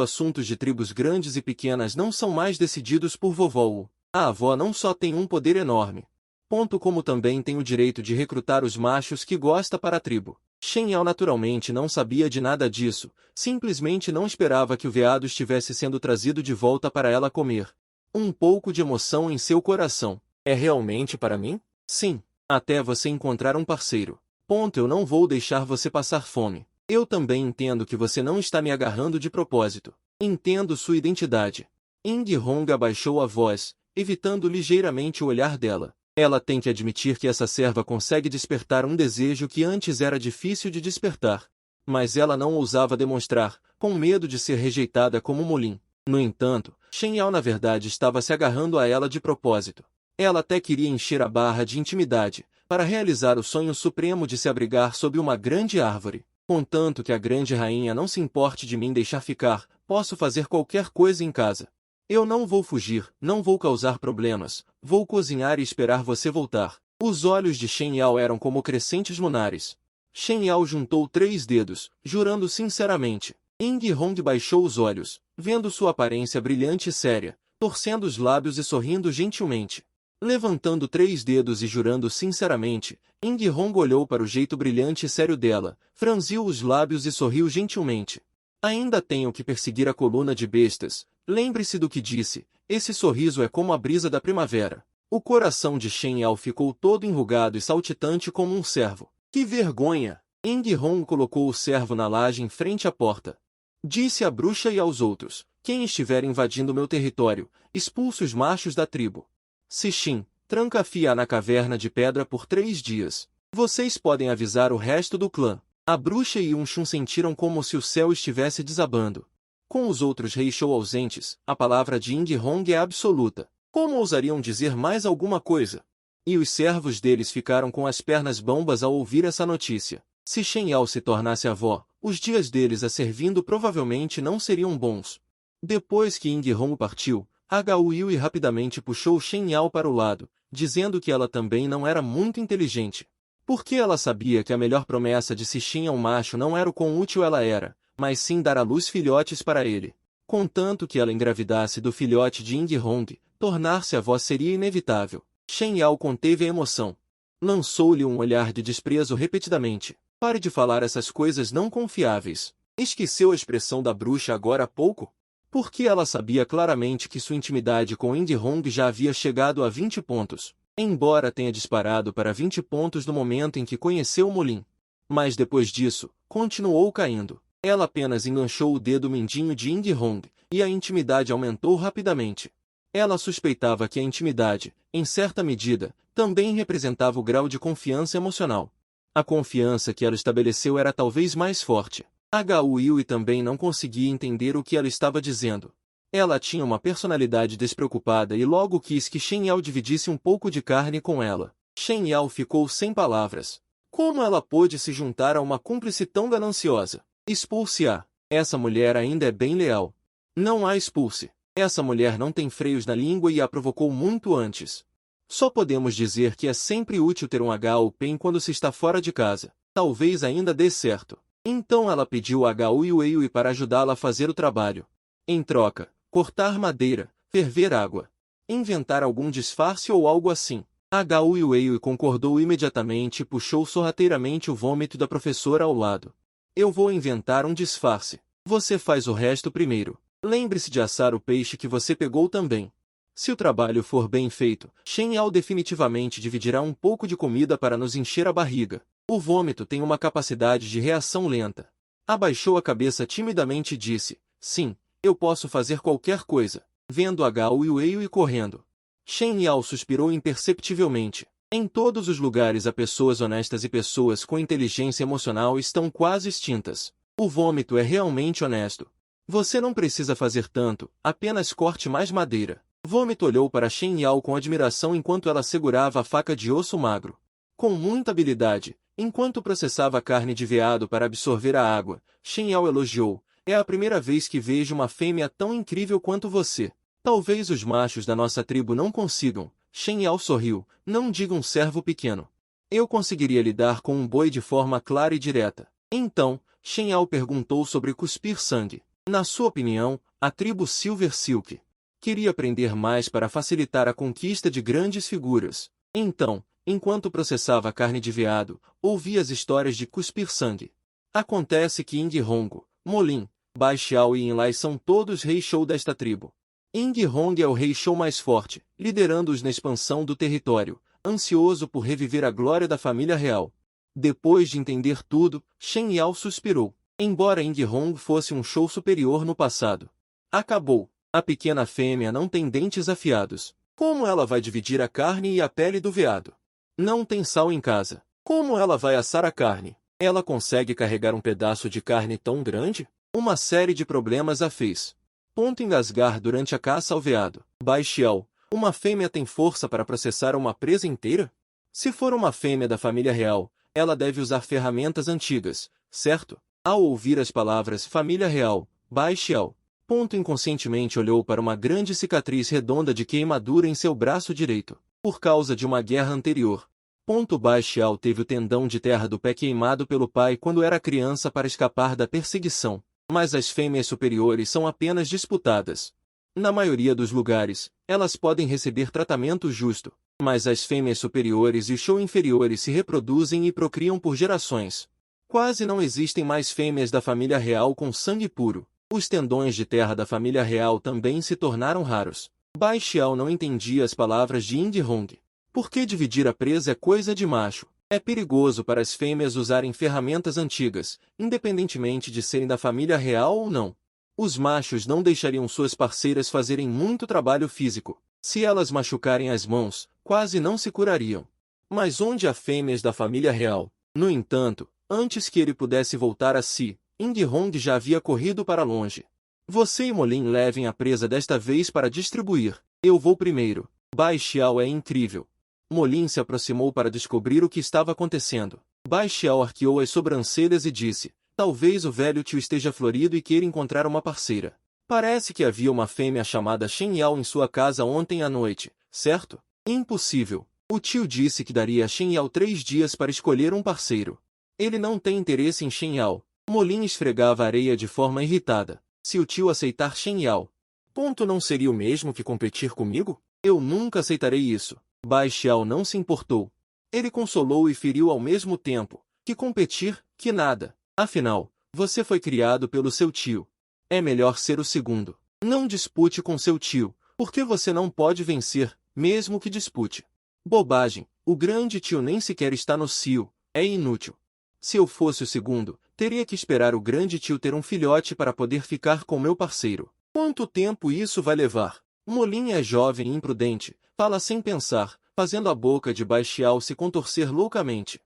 Assuntos de tribos grandes e pequenas não são mais decididos por vovó. A avó não só tem um poder enorme. Como também tem o direito de recrutar os machos que gosta para a tribo. Shen Yao naturalmente não sabia de nada disso, simplesmente não esperava que o veado estivesse sendo trazido de volta para ela comer. Um pouco de emoção em seu coração. É realmente para mim? Sim. Até você encontrar um parceiro. Eu não vou deixar você passar fome. Eu também entendo que você não está me agarrando de propósito. Entendo sua identidade. Ying Hong abaixou a voz, evitando ligeiramente o olhar dela. Ela tem que admitir que essa serva consegue despertar um desejo que antes era difícil de despertar. Mas ela não ousava demonstrar, com medo de ser rejeitada como Molin. No entanto, Shen Yao na verdade estava se agarrando a ela de propósito. Ela até queria encher a barra de intimidade, para realizar o sonho supremo de se abrigar sob uma grande árvore. Contanto que a grande rainha não se importe de mim deixar ficar, posso fazer qualquer coisa em casa. Eu não vou fugir, não vou causar problemas, vou cozinhar e esperar você voltar. Os olhos de Shen Yao eram como crescentes lunares. Shen Yao juntou 3 dedos, jurando sinceramente. Ying Hong baixou os olhos, vendo sua aparência brilhante e séria, torcendo os lábios e sorrindo gentilmente. Levantando 3 dedos e jurando sinceramente, Ying Hong olhou para o jeito brilhante e sério dela, franziu os lábios e sorriu gentilmente. Ainda tenho que perseguir a coluna de bestas. Lembre-se do que disse, esse sorriso é como a brisa da primavera. O coração de Shen Yao ficou todo enrugado e saltitante como um cervo. Que vergonha! Ying Hong colocou o cervo na laje em frente à porta. Disse à bruxa e aos outros, quem estiver invadindo meu território, expulse os machos da tribo. Sixin, tranca-fia na caverna de pedra por 3 dias. Vocês podem avisar o resto do clã. A bruxa e Yun-Shun sentiram como se o céu estivesse desabando. Com os outros reis Shou ausentes, a palavra de Ying Hong é absoluta. Como ousariam dizer mais alguma coisa? E os servos deles ficaram com as pernas bambas ao ouvir essa notícia. Se Shen Yao se tornasse avó, os dias deles a servindo provavelmente não seriam bons. Depois que Ying Hong partiu, Hou Yui rapidamente puxou Shen Yao para o lado, dizendo que ela também não era muito inteligente. Porque ela sabia que a melhor promessa de Sixin ao macho não era o quão útil ela era, mas sim dar à luz filhotes para ele. Contanto que ela engravidasse do filhote de Ying Hong, tornar-se avó seria inevitável. Shen Yao conteve a emoção. Lançou-lhe um olhar de desprezo repetidamente. Pare de falar essas coisas não confiáveis. Esqueceu a expressão da bruxa agora há pouco? Porque ela sabia claramente que sua intimidade com Ying Hong já havia chegado a 20 pontos. Embora tenha disparado para 20 pontos no momento em que conheceu Molin. Mas depois disso, continuou caindo. Ela apenas enganchou o dedo mindinho de Ying Hong, e a intimidade aumentou rapidamente. Ela suspeitava que a intimidade, em certa medida, também representava o grau de confiança emocional. A confiança que ela estabeleceu era talvez mais forte. Hou Yui também não conseguia entender o que ela estava dizendo. Ela tinha uma personalidade despreocupada e logo quis que Shen Yao dividisse um pouco de carne com ela. Shen Yao ficou sem palavras. Como ela pôde se juntar a uma cúmplice tão gananciosa? Expulse-a. Essa mulher ainda é bem leal. Não a expulse. Essa mulher não tem freios na língua e a provocou muito antes. Só podemos dizer que é sempre útil ter um Pen quando se está fora de casa. Talvez ainda dê certo. Então ela pediu a Hou Yui para ajudá-la a fazer o trabalho. Em troca, cortar madeira, ferver água, inventar algum disfarce ou algo assim. Hou Yui concordou imediatamente e puxou sorrateiramente o vômito da professora ao lado. Eu vou inventar um disfarce. Você faz o resto primeiro. Lembre-se de assar o peixe que você pegou também. Se o trabalho for bem feito, Shen Yao definitivamente dividirá um pouco de comida para nos encher a barriga. O vômito tem uma capacidade de reação lenta. Abaixou a cabeça timidamente e disse, sim, eu posso fazer qualquer coisa. Vendo Hou Yui correndo. Shen Yao suspirou imperceptivelmente. Em todos os lugares há pessoas honestas e pessoas com inteligência emocional estão quase extintas. O vômito é realmente honesto. Você não precisa fazer tanto, apenas corte mais madeira. Vômito olhou para Shen Yao com admiração enquanto ela segurava a faca de osso magro. Com muita habilidade, enquanto processava a carne de veado para absorver a água, Shen Yao elogiou, é a primeira vez que vejo uma fêmea tão incrível quanto você. Talvez os machos da nossa tribo não consigam. Shen Yao sorriu, não diga um servo pequeno. Eu conseguiria lidar com um boi de forma clara e direta. Então, Shen Yao perguntou sobre cuspir sangue. Na sua opinião, a tribo Silver Silk queria aprender mais para facilitar a conquista de grandes figuras. Então, enquanto processava a carne de veado, ouvia as histórias de cuspir sangue. Acontece que Ying Hong, Molin, Bai Xiao e Yin Lai são todos rei show desta tribo. Ying Hong é o rei show mais forte, liderando-os na expansão do território, ansioso por reviver a glória da família real. Depois de entender tudo, Shen Yao suspirou. Embora Ying Hong fosse um show superior no passado. Acabou. A pequena fêmea não tem dentes afiados. Como ela vai dividir a carne e a pele do veado? Não tem sal em casa. Como ela vai assar a carne? Ela consegue carregar um pedaço de carne tão grande? Uma série de problemas a fez. Engasgar durante a caça ao veado. Bai Xiao, uma fêmea tem força para processar uma presa inteira? Se for uma fêmea da família real, ela deve usar ferramentas antigas, certo? Ao ouvir as palavras família real, Bai Xiao, inconscientemente olhou para uma grande cicatriz redonda de queimadura em seu braço direito, por causa de uma guerra anterior. Bai Xiao teve o tendão de terra do pé queimado pelo pai quando era criança para escapar da perseguição, mas as fêmeas superiores são apenas disputadas. Na maioria dos lugares, elas podem receber tratamento justo, mas as fêmeas superiores e show inferiores se reproduzem e procriam por gerações. Quase não existem mais fêmeas da família real com sangue puro. Os tendões de terra da família real também se tornaram raros. Bai Xiao não entendia as palavras de Ying Hong. Por que dividir a presa é coisa de macho? É perigoso para as fêmeas usarem ferramentas antigas, independentemente de serem da família real ou não. Os machos não deixariam suas parceiras fazerem muito trabalho físico. Se elas machucarem as mãos, quase não se curariam. Mas onde há fêmeas da família real? No entanto, antes que ele pudesse voltar a si, Ying Hong já havia corrido para longe. Você e Molin levem a presa desta vez para distribuir. Eu vou primeiro. Bai Xiao é incrível. Molin se aproximou para descobrir o que estava acontecendo. Bai Xiao arqueou as sobrancelhas e disse, talvez o velho tio esteja florido e queira encontrar uma parceira. Parece que havia uma fêmea chamada Shen Yao em sua casa ontem à noite, certo? Impossível. O tio disse que daria a Shen Yao 3 dias para escolher um parceiro. Ele não tem interesse em Shen Yao. Molin esfregava a areia de forma irritada. Se o tio aceitar Shen Yao, não seria o mesmo que competir comigo? Eu nunca aceitarei isso. Bai Xiao não se importou. Ele consolou e feriu ao mesmo tempo. Que competir, que nada. Afinal, você foi criado pelo seu tio. É melhor ser o segundo. Não dispute com seu tio, porque você não pode vencer, mesmo que dispute. Bobagem, o grande tio nem sequer está no cio, é inútil. Se eu fosse o segundo, teria que esperar o grande tio ter um filhote para poder ficar com meu parceiro. Quanto tempo isso vai levar? Molin é jovem e imprudente, fala sem pensar, fazendo a boca de Bai Xiao se contorcer loucamente.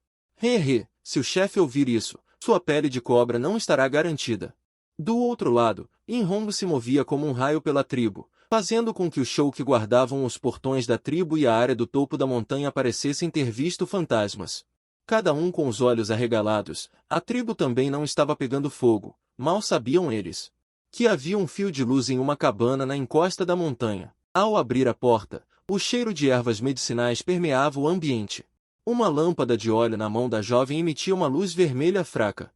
Se o chefe ouvir isso, sua pele de cobra não estará garantida. Do outro lado, Ying Hong se movia como um raio pela tribo, fazendo com que os show que guardavam os portões da tribo e a área do topo da montanha parecessem ter visto fantasmas. Cada um com os olhos arregalados, a tribo também não estava pegando fogo, mal sabiam eles que havia um fio de luz em uma cabana na encosta da montanha. Ao abrir a porta, o cheiro de ervas medicinais permeava o ambiente. Uma lâmpada de óleo na mão da jovem emitia uma luz vermelha fraca.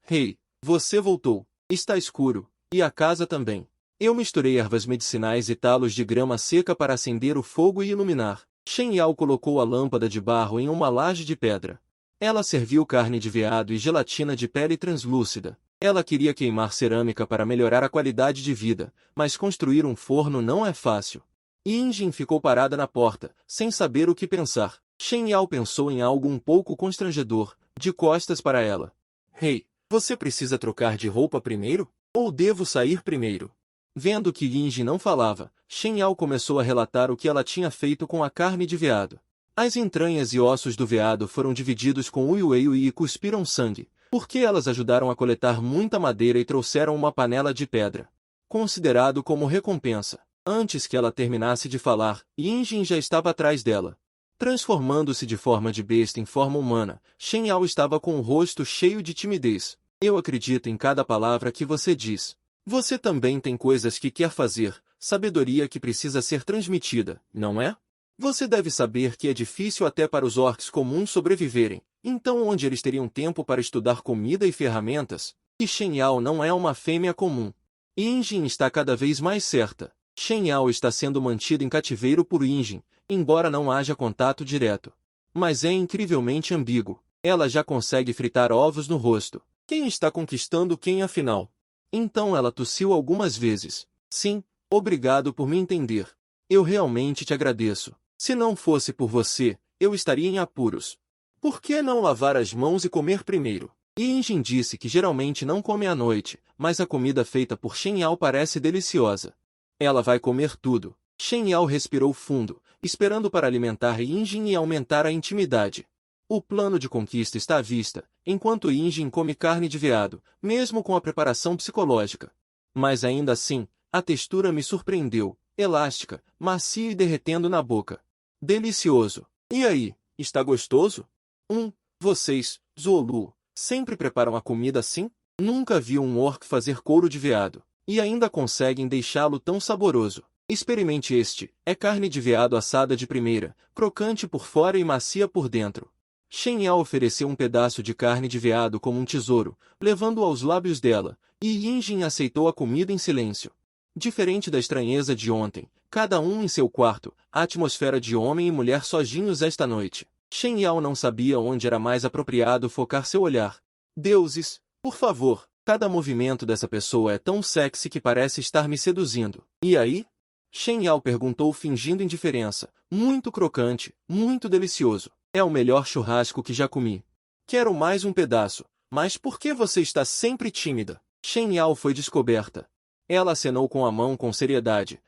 Rei, você voltou. Está escuro, e a casa também. Eu misturei ervas medicinais e talos de grama seca para acender o fogo e iluminar. Shen Yao colocou a lâmpada de barro em uma laje de pedra. Ela serviu carne de veado e gelatina de pele translúcida. Ela queria queimar cerâmica para melhorar a qualidade de vida, mas construir um forno não é fácil. Ying ficou parada na porta, sem saber o que pensar. Shen Yao pensou em algo um pouco constrangedor, de costas para ela. Rei, você precisa trocar de roupa primeiro? Ou devo sair primeiro? Vendo que Ying não falava, Shen Yao começou a relatar o que ela tinha feito com a carne de veado. As entranhas e ossos do veado foram divididos com Uiuei e cuspiram sangue, porque elas ajudaram a coletar muita madeira e trouxeram uma panela de pedra. Considerado como recompensa. Antes que ela terminasse de falar, Ying já estava atrás dela. Transformando-se de forma de besta em forma humana, Shen Yao estava com o rosto cheio de timidez. Eu acredito em cada palavra que você diz. Você também tem coisas que quer fazer, sabedoria que precisa ser transmitida, não é? Você deve saber que é difícil até para os orcs comuns sobreviverem, então onde eles teriam tempo para estudar comida e ferramentas? E Shen Yao não é uma fêmea comum. Yinjin está cada vez mais certa. Shen Yao está sendo mantida em cativeiro por Yinjin, embora não haja contato direto. Mas é incrivelmente ambíguo. Ela já consegue fritar ovos no rosto. Quem está conquistando quem afinal? Então ela tossiu algumas vezes. Sim, obrigado por me entender. Eu realmente te agradeço. Se não fosse por você, eu estaria em apuros. Por que não lavar as mãos e comer primeiro? Yinjin disse que geralmente não come à noite, mas a comida feita por Shen Yao parece deliciosa. Ela vai comer tudo. Shen Yao respirou fundo, esperando para alimentar Yinjin e aumentar a intimidade. O plano de conquista está à vista, enquanto Yinjin come carne de veado, mesmo com a preparação psicológica. Mas ainda assim, a textura me surpreendeu, elástica, macia e derretendo na boca. Delicioso. E aí, está gostoso? Vocês, Zolu, sempre preparam a comida assim? Nunca vi um orc fazer couro de veado, e ainda conseguem deixá-lo tão saboroso. Experimente este, é carne de veado assada de primeira, crocante por fora e macia por dentro. Shen Yao ofereceu um pedaço de carne de veado como um tesouro, levando-o aos lábios dela, e Yinjin aceitou a comida em silêncio. Diferente da estranheza de ontem, cada um em seu quarto, a atmosfera de homem e mulher sozinhos esta noite. Shen Yao não sabia onde era mais apropriado focar seu olhar. Deuses, por favor, cada movimento dessa pessoa é tão sexy que parece estar me seduzindo. E aí? Shen Yao perguntou fingindo indiferença. Muito crocante, muito delicioso. É o melhor churrasco que já comi. Quero mais um pedaço. Mas por que você está sempre tímida? Shen Yao foi descoberta. Ela acenou com a mão com seriedade.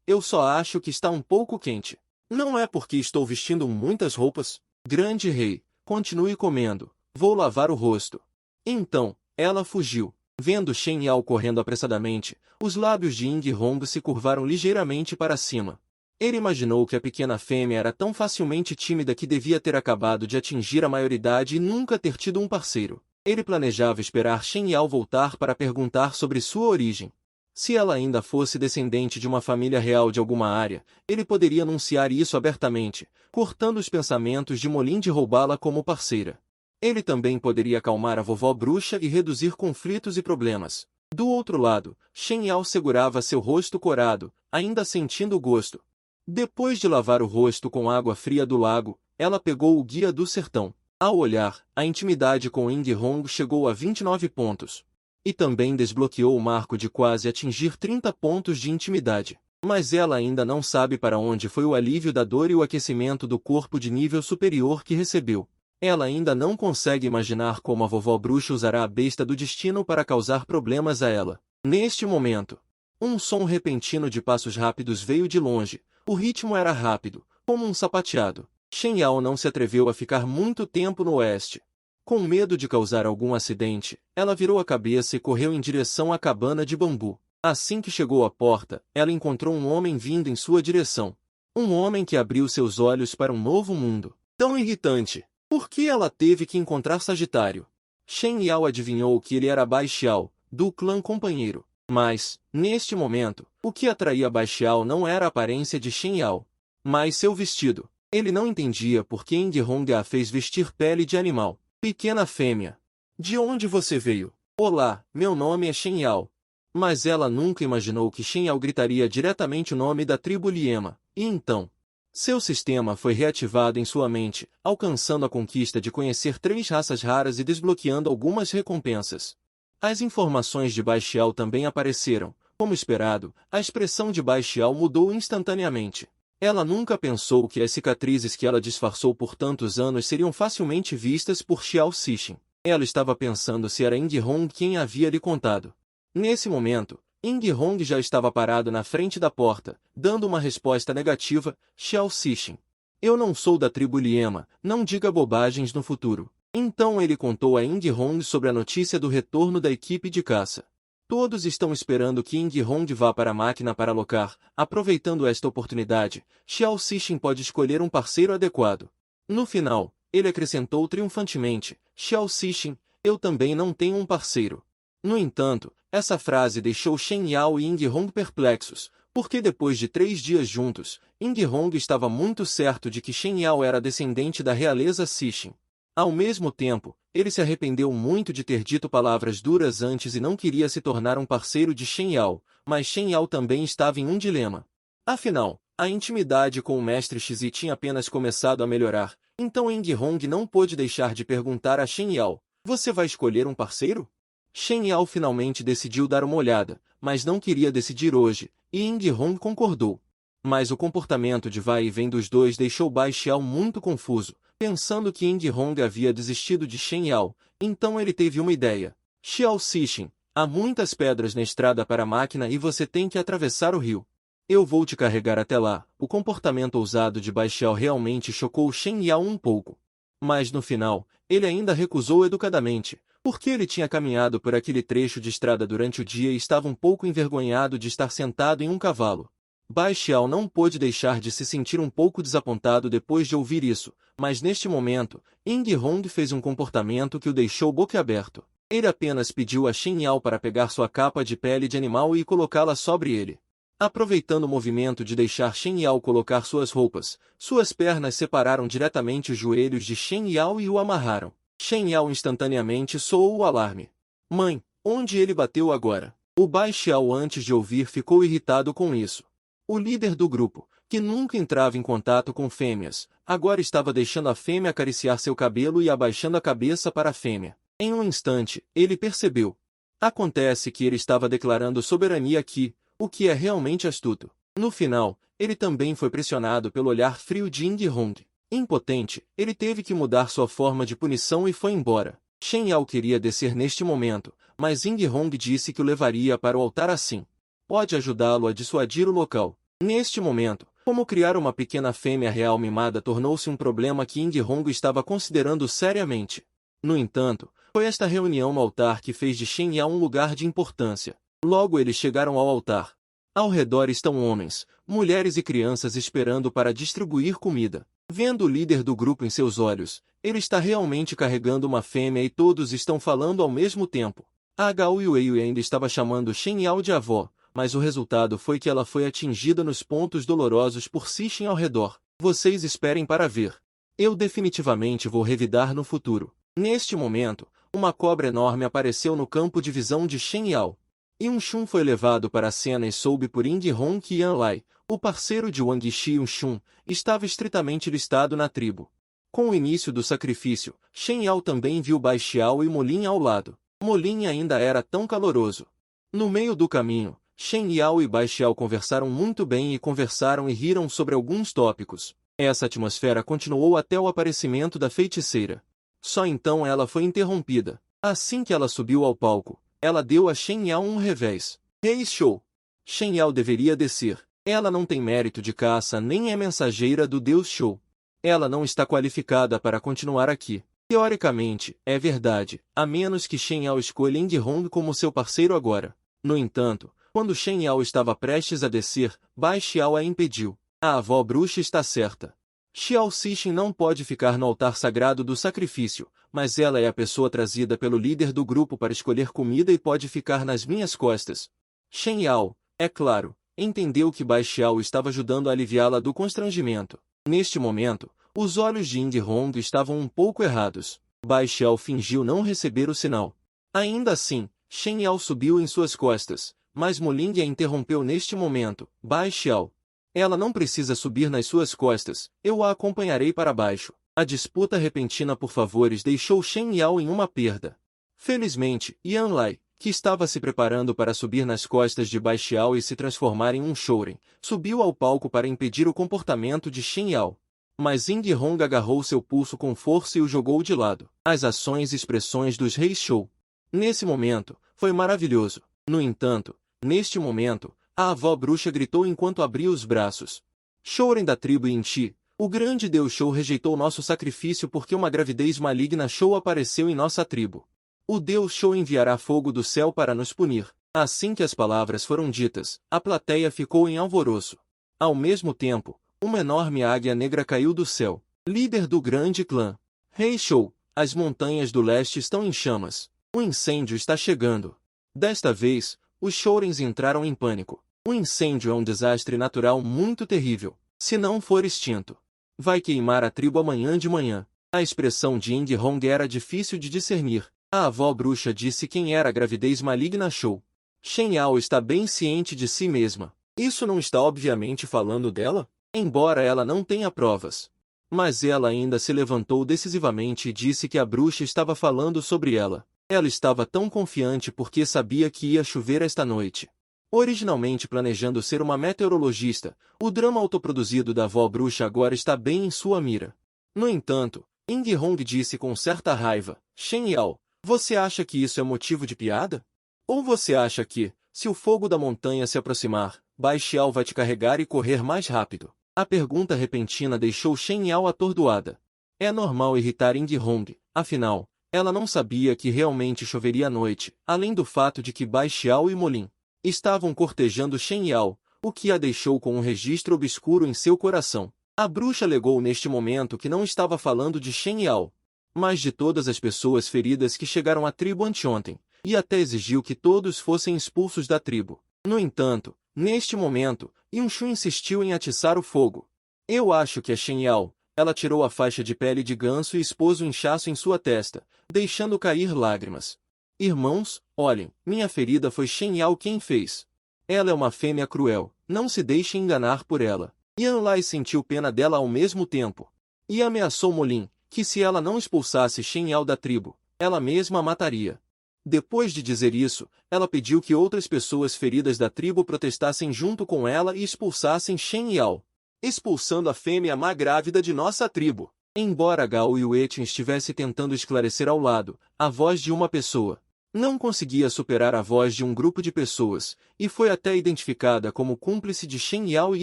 Eu só acho que está um pouco quente. Não é porque estou vestindo muitas roupas? Grande rei, continue comendo. Vou lavar o rosto. Então, ela fugiu. Vendo Shen Yao correndo apressadamente, os lábios de Ying Hong se curvaram ligeiramente para cima. Ele imaginou que a pequena fêmea era tão facilmente tímida que devia ter acabado de atingir a maioridade e nunca ter tido um parceiro. Ele planejava esperar Shen Yao voltar para perguntar sobre sua origem. Se ela ainda fosse descendente de uma família real de alguma área, ele poderia anunciar isso abertamente, cortando os pensamentos de Molin de roubá-la como parceira. Ele também poderia acalmar a vovó bruxa e reduzir conflitos e problemas. Do outro lado, Shen Yao segurava seu rosto corado, ainda sentindo o gosto. Depois de lavar o rosto com água fria do lago, ela pegou o Guia do Sertão. Ao olhar, a intimidade com Ying Hong chegou a 29 pontos. E também desbloqueou o marco de quase atingir 30 pontos de intimidade. Mas ela ainda não sabe para onde foi o alívio da dor e o aquecimento do corpo de nível superior que recebeu. Ela ainda não consegue imaginar como a vovó bruxa usará a besta do destino para causar problemas a ela. Neste momento, um som repentino de passos rápidos veio de longe. O ritmo era rápido, como um sapateado. Shen Yao não se atreveu a ficar muito tempo no oeste. Com medo de causar algum acidente, ela virou a cabeça e correu em direção à cabana de bambu. Assim que chegou à porta, ela encontrou um homem vindo em sua direção. Um homem que abriu seus olhos para um novo mundo. Tão irritante! Por que ela teve que encontrar Sagitário? Shen Yao adivinhou que ele era Bai Xiao, do clã companheiro. Mas, neste momento, o que atraía Bai Xiao não era a aparência de Shen Yao, mas seu vestido. Ele não entendia por que Ying Hong a fez vestir pele de animal. Pequena fêmea. De onde você veio? Olá, meu nome é Shen Yao. Mas ela nunca imaginou que Shen Yao gritaria diretamente o nome da tribo Liema. E então, seu sistema foi reativado em sua mente, alcançando a conquista de conhecer 3 raças raras e desbloqueando algumas recompensas. As informações de Bai Xiao também apareceram. Como esperado, a expressão de Bai Xiao mudou instantaneamente. Ela nunca pensou que as cicatrizes que ela disfarçou por tantos anos seriam facilmente vistas por Xiao Cixin. Ela estava pensando se era Ying Hong quem havia lhe contado. Nesse momento, Ying Hong já estava parado na frente da porta, dando uma resposta negativa. Xiao Cixin. Eu não sou da tribo Liema, não diga bobagens no futuro. Então ele contou a Ying Hong sobre a notícia do retorno da equipe de caça. Todos estão esperando que Ying Hong vá para a máquina para alocar. Aproveitando esta oportunidade, Xiao Cixin pode escolher um parceiro adequado. No final, ele acrescentou triunfantemente, Xiao Cixin, eu também não tenho um parceiro. No entanto, essa frase deixou Shen Yao e Ying Hong perplexos, Porque depois de 3 dias juntos, Ying Hong estava muito certo de que Shen Yao era descendente da realeza Cixin. Ao mesmo tempo, ele se arrependeu muito de ter dito palavras duras antes e não queria se tornar um parceiro de Shen Yao, mas Shen Yao também estava em um dilema. Afinal, a intimidade com o mestre Xi tinha apenas começado a melhorar, então Ying Hong não pôde deixar de perguntar a Shen Yao: "Você vai escolher um parceiro?" Shen Yao finalmente decidiu dar uma olhada, mas não queria decidir hoje, e Ying Hong concordou. Mas o comportamento de vai e vem dos dois deixou Bai Xiao muito confuso, pensando que Ying Hong havia desistido de Shen Yao, então ele teve uma ideia. "Xiao Cixin, há muitas pedras na estrada para a máquina e você tem que atravessar o rio. Eu vou te carregar até lá." O comportamento ousado de Bai Xiao realmente chocou Shen Yao um pouco. Mas no final, ele ainda recusou educadamente, porque ele tinha caminhado por aquele trecho de estrada durante o dia e estava um pouco envergonhado de estar sentado em um cavalo. Bai Xiao não pôde deixar de se sentir um pouco desapontado depois de ouvir isso, mas neste momento, Ying Hong fez um comportamento que o deixou boquiaberto. Ele apenas pediu a Shen Yao para pegar sua capa de pele de animal e colocá-la sobre ele. Aproveitando o movimento de deixar Shen Yao colocar suas roupas, suas pernas separaram diretamente os joelhos de Shen Yao e o amarraram. Shen Yao instantaneamente soou o alarme. "Mãe, onde ele bateu agora?" O Bai Xiao antes de ouvir ficou irritado com isso. O líder do grupo, que nunca entrava em contato com fêmeas, agora estava deixando a fêmea acariciar seu cabelo e abaixando a cabeça para a fêmea. Em um instante, ele percebeu. Acontece que ele estava declarando soberania aqui, o que é realmente astuto. No final, ele também foi pressionado pelo olhar frio de Ying Hong. Impotente, ele teve que mudar sua forma de punição e foi embora. Shen Yao queria descer neste momento, mas Ying Hong disse que o levaria para o altar assim. Pode ajudá-lo a dissuadir o local. Neste momento, como criar uma pequena fêmea real mimada tornou-se um problema que Ying Hong estava considerando seriamente. No entanto, foi esta reunião no altar que fez de Shen Yao um lugar de importância. Logo eles chegaram ao altar. Ao redor estão homens, mulheres e crianças esperando para distribuir comida. Vendo o líder do grupo em seus olhos, ele está realmente carregando uma fêmea e todos estão falando ao mesmo tempo. A Gao Yue ainda estava chamando Shen Yao de avó, mas o resultado foi que ela foi atingida nos pontos dolorosos por Cixin ao redor. Vocês esperem para ver. Eu definitivamente vou revidar no futuro. Neste momento, uma cobra enorme apareceu no campo de visão de Shen Yao. Yun Shun foi levado para a cena e soube por Ying Hong que Yan Lai, o parceiro de Wang Shi Yun Shun, estava estritamente listado na tribo. Com o início do sacrifício, Shen Yao também viu Bai Xiao e Molin ao lado. Molin ainda era tão caloroso. No meio do caminho, Shen Yao e Bai Xiao conversaram muito bem e riram sobre alguns tópicos. Essa atmosfera continuou até o aparecimento da feiticeira. Só então ela foi interrompida. Assim que ela subiu ao palco, ela deu a Shen Yao um revés. "Rei Shou! Shen Yao deveria descer. Ela não tem mérito de caça nem é mensageira do Deus Shou. Ela não está qualificada para continuar aqui." Teoricamente, é verdade, a menos que Shen Yao escolha Ying Hong como seu parceiro agora. No entanto, quando Shen Yao estava prestes a descer, Bai Xiao a impediu. "A avó bruxa está certa. Xiao Cixin não pode ficar no altar sagrado do sacrifício, mas ela é a pessoa trazida pelo líder do grupo para escolher comida e pode ficar nas minhas costas." Shen Yao, é claro, entendeu que Bai Xiao estava ajudando a aliviá-la do constrangimento. Neste momento, os olhos de Ying Hong estavam um pouco errados. Bai Xiao fingiu não receber o sinal. Ainda assim, Shen Yao subiu em suas costas, mas Moling a interrompeu neste momento. "Bai Xiao, ela não precisa subir nas suas costas, eu a acompanharei para baixo." A disputa repentina por favores deixou Shen Yao em uma perda. Felizmente, Yan Lai, que estava se preparando para subir nas costas de Bai Xiao e se transformar em um Shouren, subiu ao palco para impedir o comportamento de Shen Yao. Mas Ying Hong agarrou seu pulso com força e o jogou de lado. As ações e expressões dos reis Shou. Nesse momento, foi maravilhoso. No entanto, neste momento, a avó bruxa gritou enquanto abria os braços. "Shouren da tribo Yinchi, o grande deus Shou rejeitou nosso sacrifício porque uma gravidez maligna Shou apareceu em nossa tribo. O deus Shou enviará fogo do céu para nos punir." Assim que as palavras foram ditas, a plateia ficou em alvoroço. Ao mesmo tempo, uma enorme águia negra caiu do céu. Líder do grande clã. "Rei Shou, as montanhas do leste estão em chamas. O incêndio está chegando." Desta vez, os Shourens entraram em pânico. Um incêndio é um desastre natural muito terrível. Se não for extinto, vai queimar a tribo amanhã de manhã. A expressão de Ying Hong era difícil de discernir. A avó bruxa disse quem era a gravidez maligna achou. Shen Yao está bem ciente de si mesma. Isso não está obviamente falando dela? Embora ela não tenha provas. Mas ela ainda se levantou decisivamente e disse que a bruxa estava falando sobre ela. Ela estava tão confiante porque sabia que ia chover esta noite. Originalmente planejando ser uma meteorologista, o drama autoproduzido da avó bruxa agora está bem em sua mira. No entanto, Ying Hong disse com certa raiva, Shen Yao, você acha que isso é motivo de piada? Ou você acha que, se o fogo da montanha se aproximar, Bai Xiao vai te carregar e correr mais rápido? A pergunta repentina deixou Shen Yao atordoada. É normal irritar Ying Hong, afinal, ela não sabia que realmente choveria à noite, além do fato de que Bai Xiao e Molin estavam cortejando Shen Yao, o que a deixou com um registro obscuro em seu coração. A bruxa alegou neste momento que não estava falando de Shen Yao, mas de todas as pessoas feridas que chegaram à tribo anteontem, e até exigiu que todos fossem expulsos da tribo. No entanto, neste momento, Yunxu insistiu em atiçar o fogo. Eu acho que é Shen Yao. Ela tirou a faixa de pele de ganso e expôs o inchaço em sua testa, deixando cair lágrimas. Irmãos, olhem, minha ferida foi Shen Yao quem fez. Ela é uma fêmea cruel, não se deixe enganar por ela. Yan Lai sentiu pena dela ao mesmo tempo. E ameaçou Molin, que se ela não expulsasse Shen Yao da tribo, ela mesma a mataria. Depois de dizer isso, ela pediu que outras pessoas feridas da tribo protestassem junto com ela e expulsassem Shen Yao, expulsando a fêmea má grávida de nossa tribo. Embora Gao Yuetin estivesse tentando esclarecer ao lado, a voz de uma pessoa não conseguia superar a voz de um grupo de pessoas, e foi até identificada como cúmplice de Shen Yao e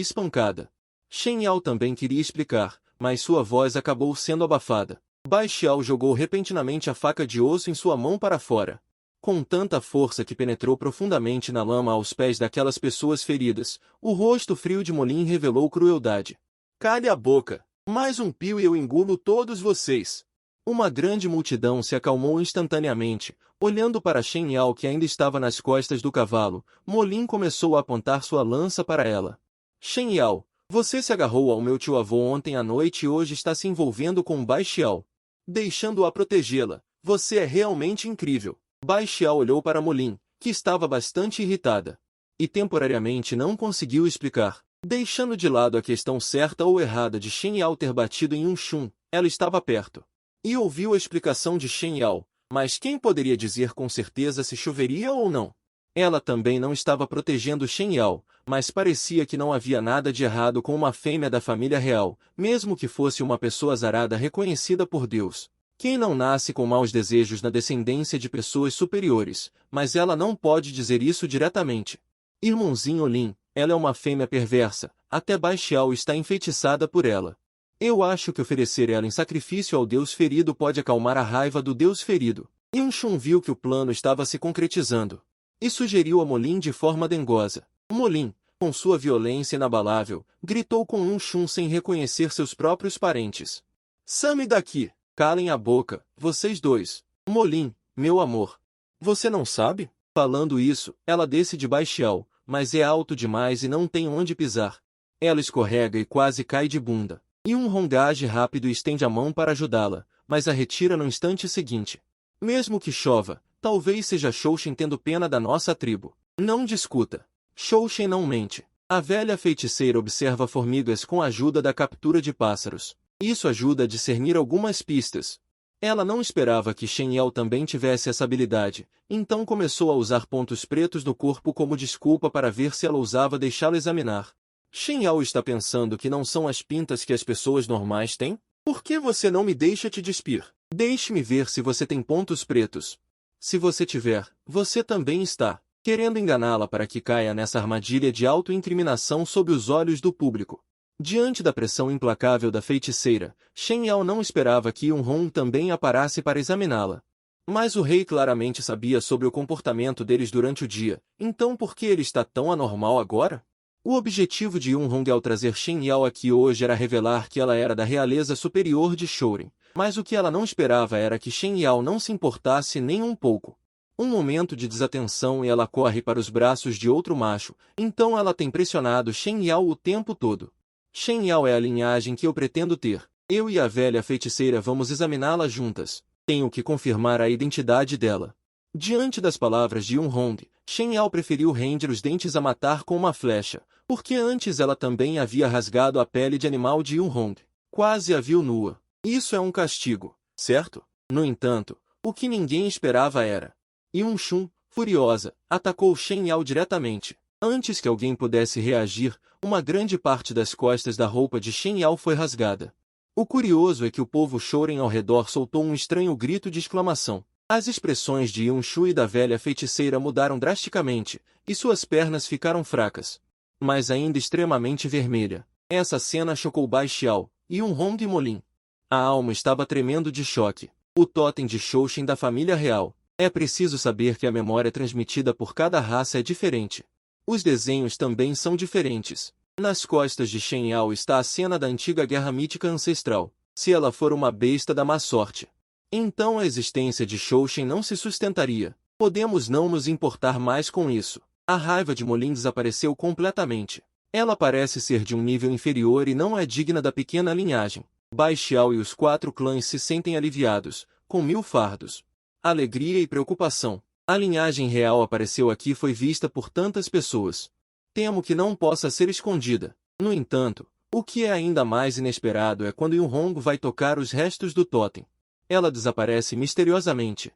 espancada. Shen Yao também queria explicar, mas sua voz acabou sendo abafada. Bai Xiao jogou repentinamente a faca de osso em sua mão para fora, com tanta força que penetrou profundamente na lama aos pés daquelas pessoas feridas. O rosto frio de Molin revelou crueldade. Cale a boca! Mais um pio e eu engulo todos vocês! Uma grande multidão se acalmou instantaneamente. Olhando para Shen Yao que ainda estava nas costas do cavalo, Molin começou a apontar sua lança para ela. Shen Yao, você se agarrou ao meu tio-avô ontem à noite e hoje está se envolvendo com Bai Xiao, deixando-a protegê-la. Você é realmente incrível. Bai Xiao olhou para Molin, que estava bastante irritada, e temporariamente não conseguiu explicar. Deixando de lado a questão certa ou errada de Shen Yao ter batido em Yunxu, ela estava perto e ouviu a explicação de Shen Yao, mas quem poderia dizer com certeza se choveria ou não? Ela também não estava protegendo Shen Yao, mas parecia que não havia nada de errado com uma fêmea da família real, mesmo que fosse uma pessoa azarada reconhecida por Deus. Quem não nasce com maus desejos na descendência de pessoas superiores, mas ela não pode dizer isso diretamente. Irmãozinho Lin, ela é uma fêmea perversa, até Bai Xiao está enfeitiçada por ela. Eu acho que oferecer ela em sacrifício ao Deus ferido pode acalmar a raiva do Deus ferido. Yunxun viu que o plano estava se concretizando e sugeriu a Molin de forma dengosa. Molin, com sua violência inabalável, gritou com Yunxun sem reconhecer seus próprios parentes. Some daqui! Calem a boca, vocês dois. Molin, meu amor. Você não sabe? Falando isso, ela desce de Bai Xiao, mas é alto demais e não tem onde pisar. Ela escorrega e quase cai de bunda. Hong age rápido e estende a mão para ajudá-la, mas a retira no instante seguinte. Mesmo que chova, talvez seja Shouchen tendo pena da nossa tribo. Não discuta. Shouchen não mente. A velha feiticeira observa formigas com a ajuda da captura de pássaros. Isso ajuda a discernir algumas pistas. Ela não esperava que Shen Yao também tivesse essa habilidade, então começou a usar pontos pretos no corpo como desculpa para ver se ela ousava deixá-la examinar. Shen Yao está pensando que não são as pintas que as pessoas normais têm? Por que você não me deixa te despir? Deixe-me ver se você tem pontos pretos. Se você tiver, você também está querendo enganá-la para que caia nessa armadilha de autoincriminação sob os olhos do público. Diante da pressão implacável da feiticeira, Shen Yao não esperava que Hong também a parasse para examiná-la. Mas o rei claramente sabia sobre o comportamento deles durante o dia, então por que ele está tão anormal agora? O objetivo de Hong ao trazer Shen Yao aqui hoje era revelar que ela era da realeza superior de Shouren, mas o que ela não esperava era que Shen Yao não se importasse nem um pouco Um momento de desatenção e ela corre para os braços de outro macho, então ela tem pressionado Shen Yao o tempo todo. Shen Yao é a linhagem que eu pretendo ter. Eu e a velha feiticeira vamos examiná-la juntas. Tenho que confirmar a identidade dela. Diante das palavras de Yunhong, Shen Yao preferiu render os dentes a matar com uma flecha, porque antes ela também havia rasgado a pele de animal de Yunhong. Quase a viu nua. Isso é um castigo, certo? No entanto, o que ninguém esperava era... Yun-Shun, furiosa, atacou Shen Yao diretamente. Antes que alguém pudesse reagir, uma grande parte das costas da roupa de Shen Yao foi rasgada. O curioso é que o povo Shoren ao redor soltou um estranho grito de exclamação. As expressões de Yun-Shu e da velha feiticeira mudaram drasticamente, e suas pernas ficaram fracas. Mas ainda extremamente vermelha. Essa cena chocou Bai Xiao, Yun-Hong e Molin. A alma estava tremendo de choque. O totem de Shoshin da família real. É preciso saber que a memória transmitida por cada raça é diferente. Os desenhos também são diferentes. Nas costas de Shen Yao está a cena da antiga guerra mítica ancestral. Se ela for uma besta da má sorte, então a existência de Shoshin não se sustentaria. Podemos não nos importar mais com isso. A raiva de Molin desapareceu completamente. Ela parece ser de um nível inferior e não é digna da pequena linhagem. Bai Xiao e os 4 clãs se sentem aliviados, com 1000 fardos. Alegria e preocupação. A linhagem real apareceu aqui e foi vista por tantas pessoas. Temo que não possa ser escondida. No entanto, o que é ainda mais inesperado é quando Yunhong vai tocar os restos do totem. Ela desaparece misteriosamente.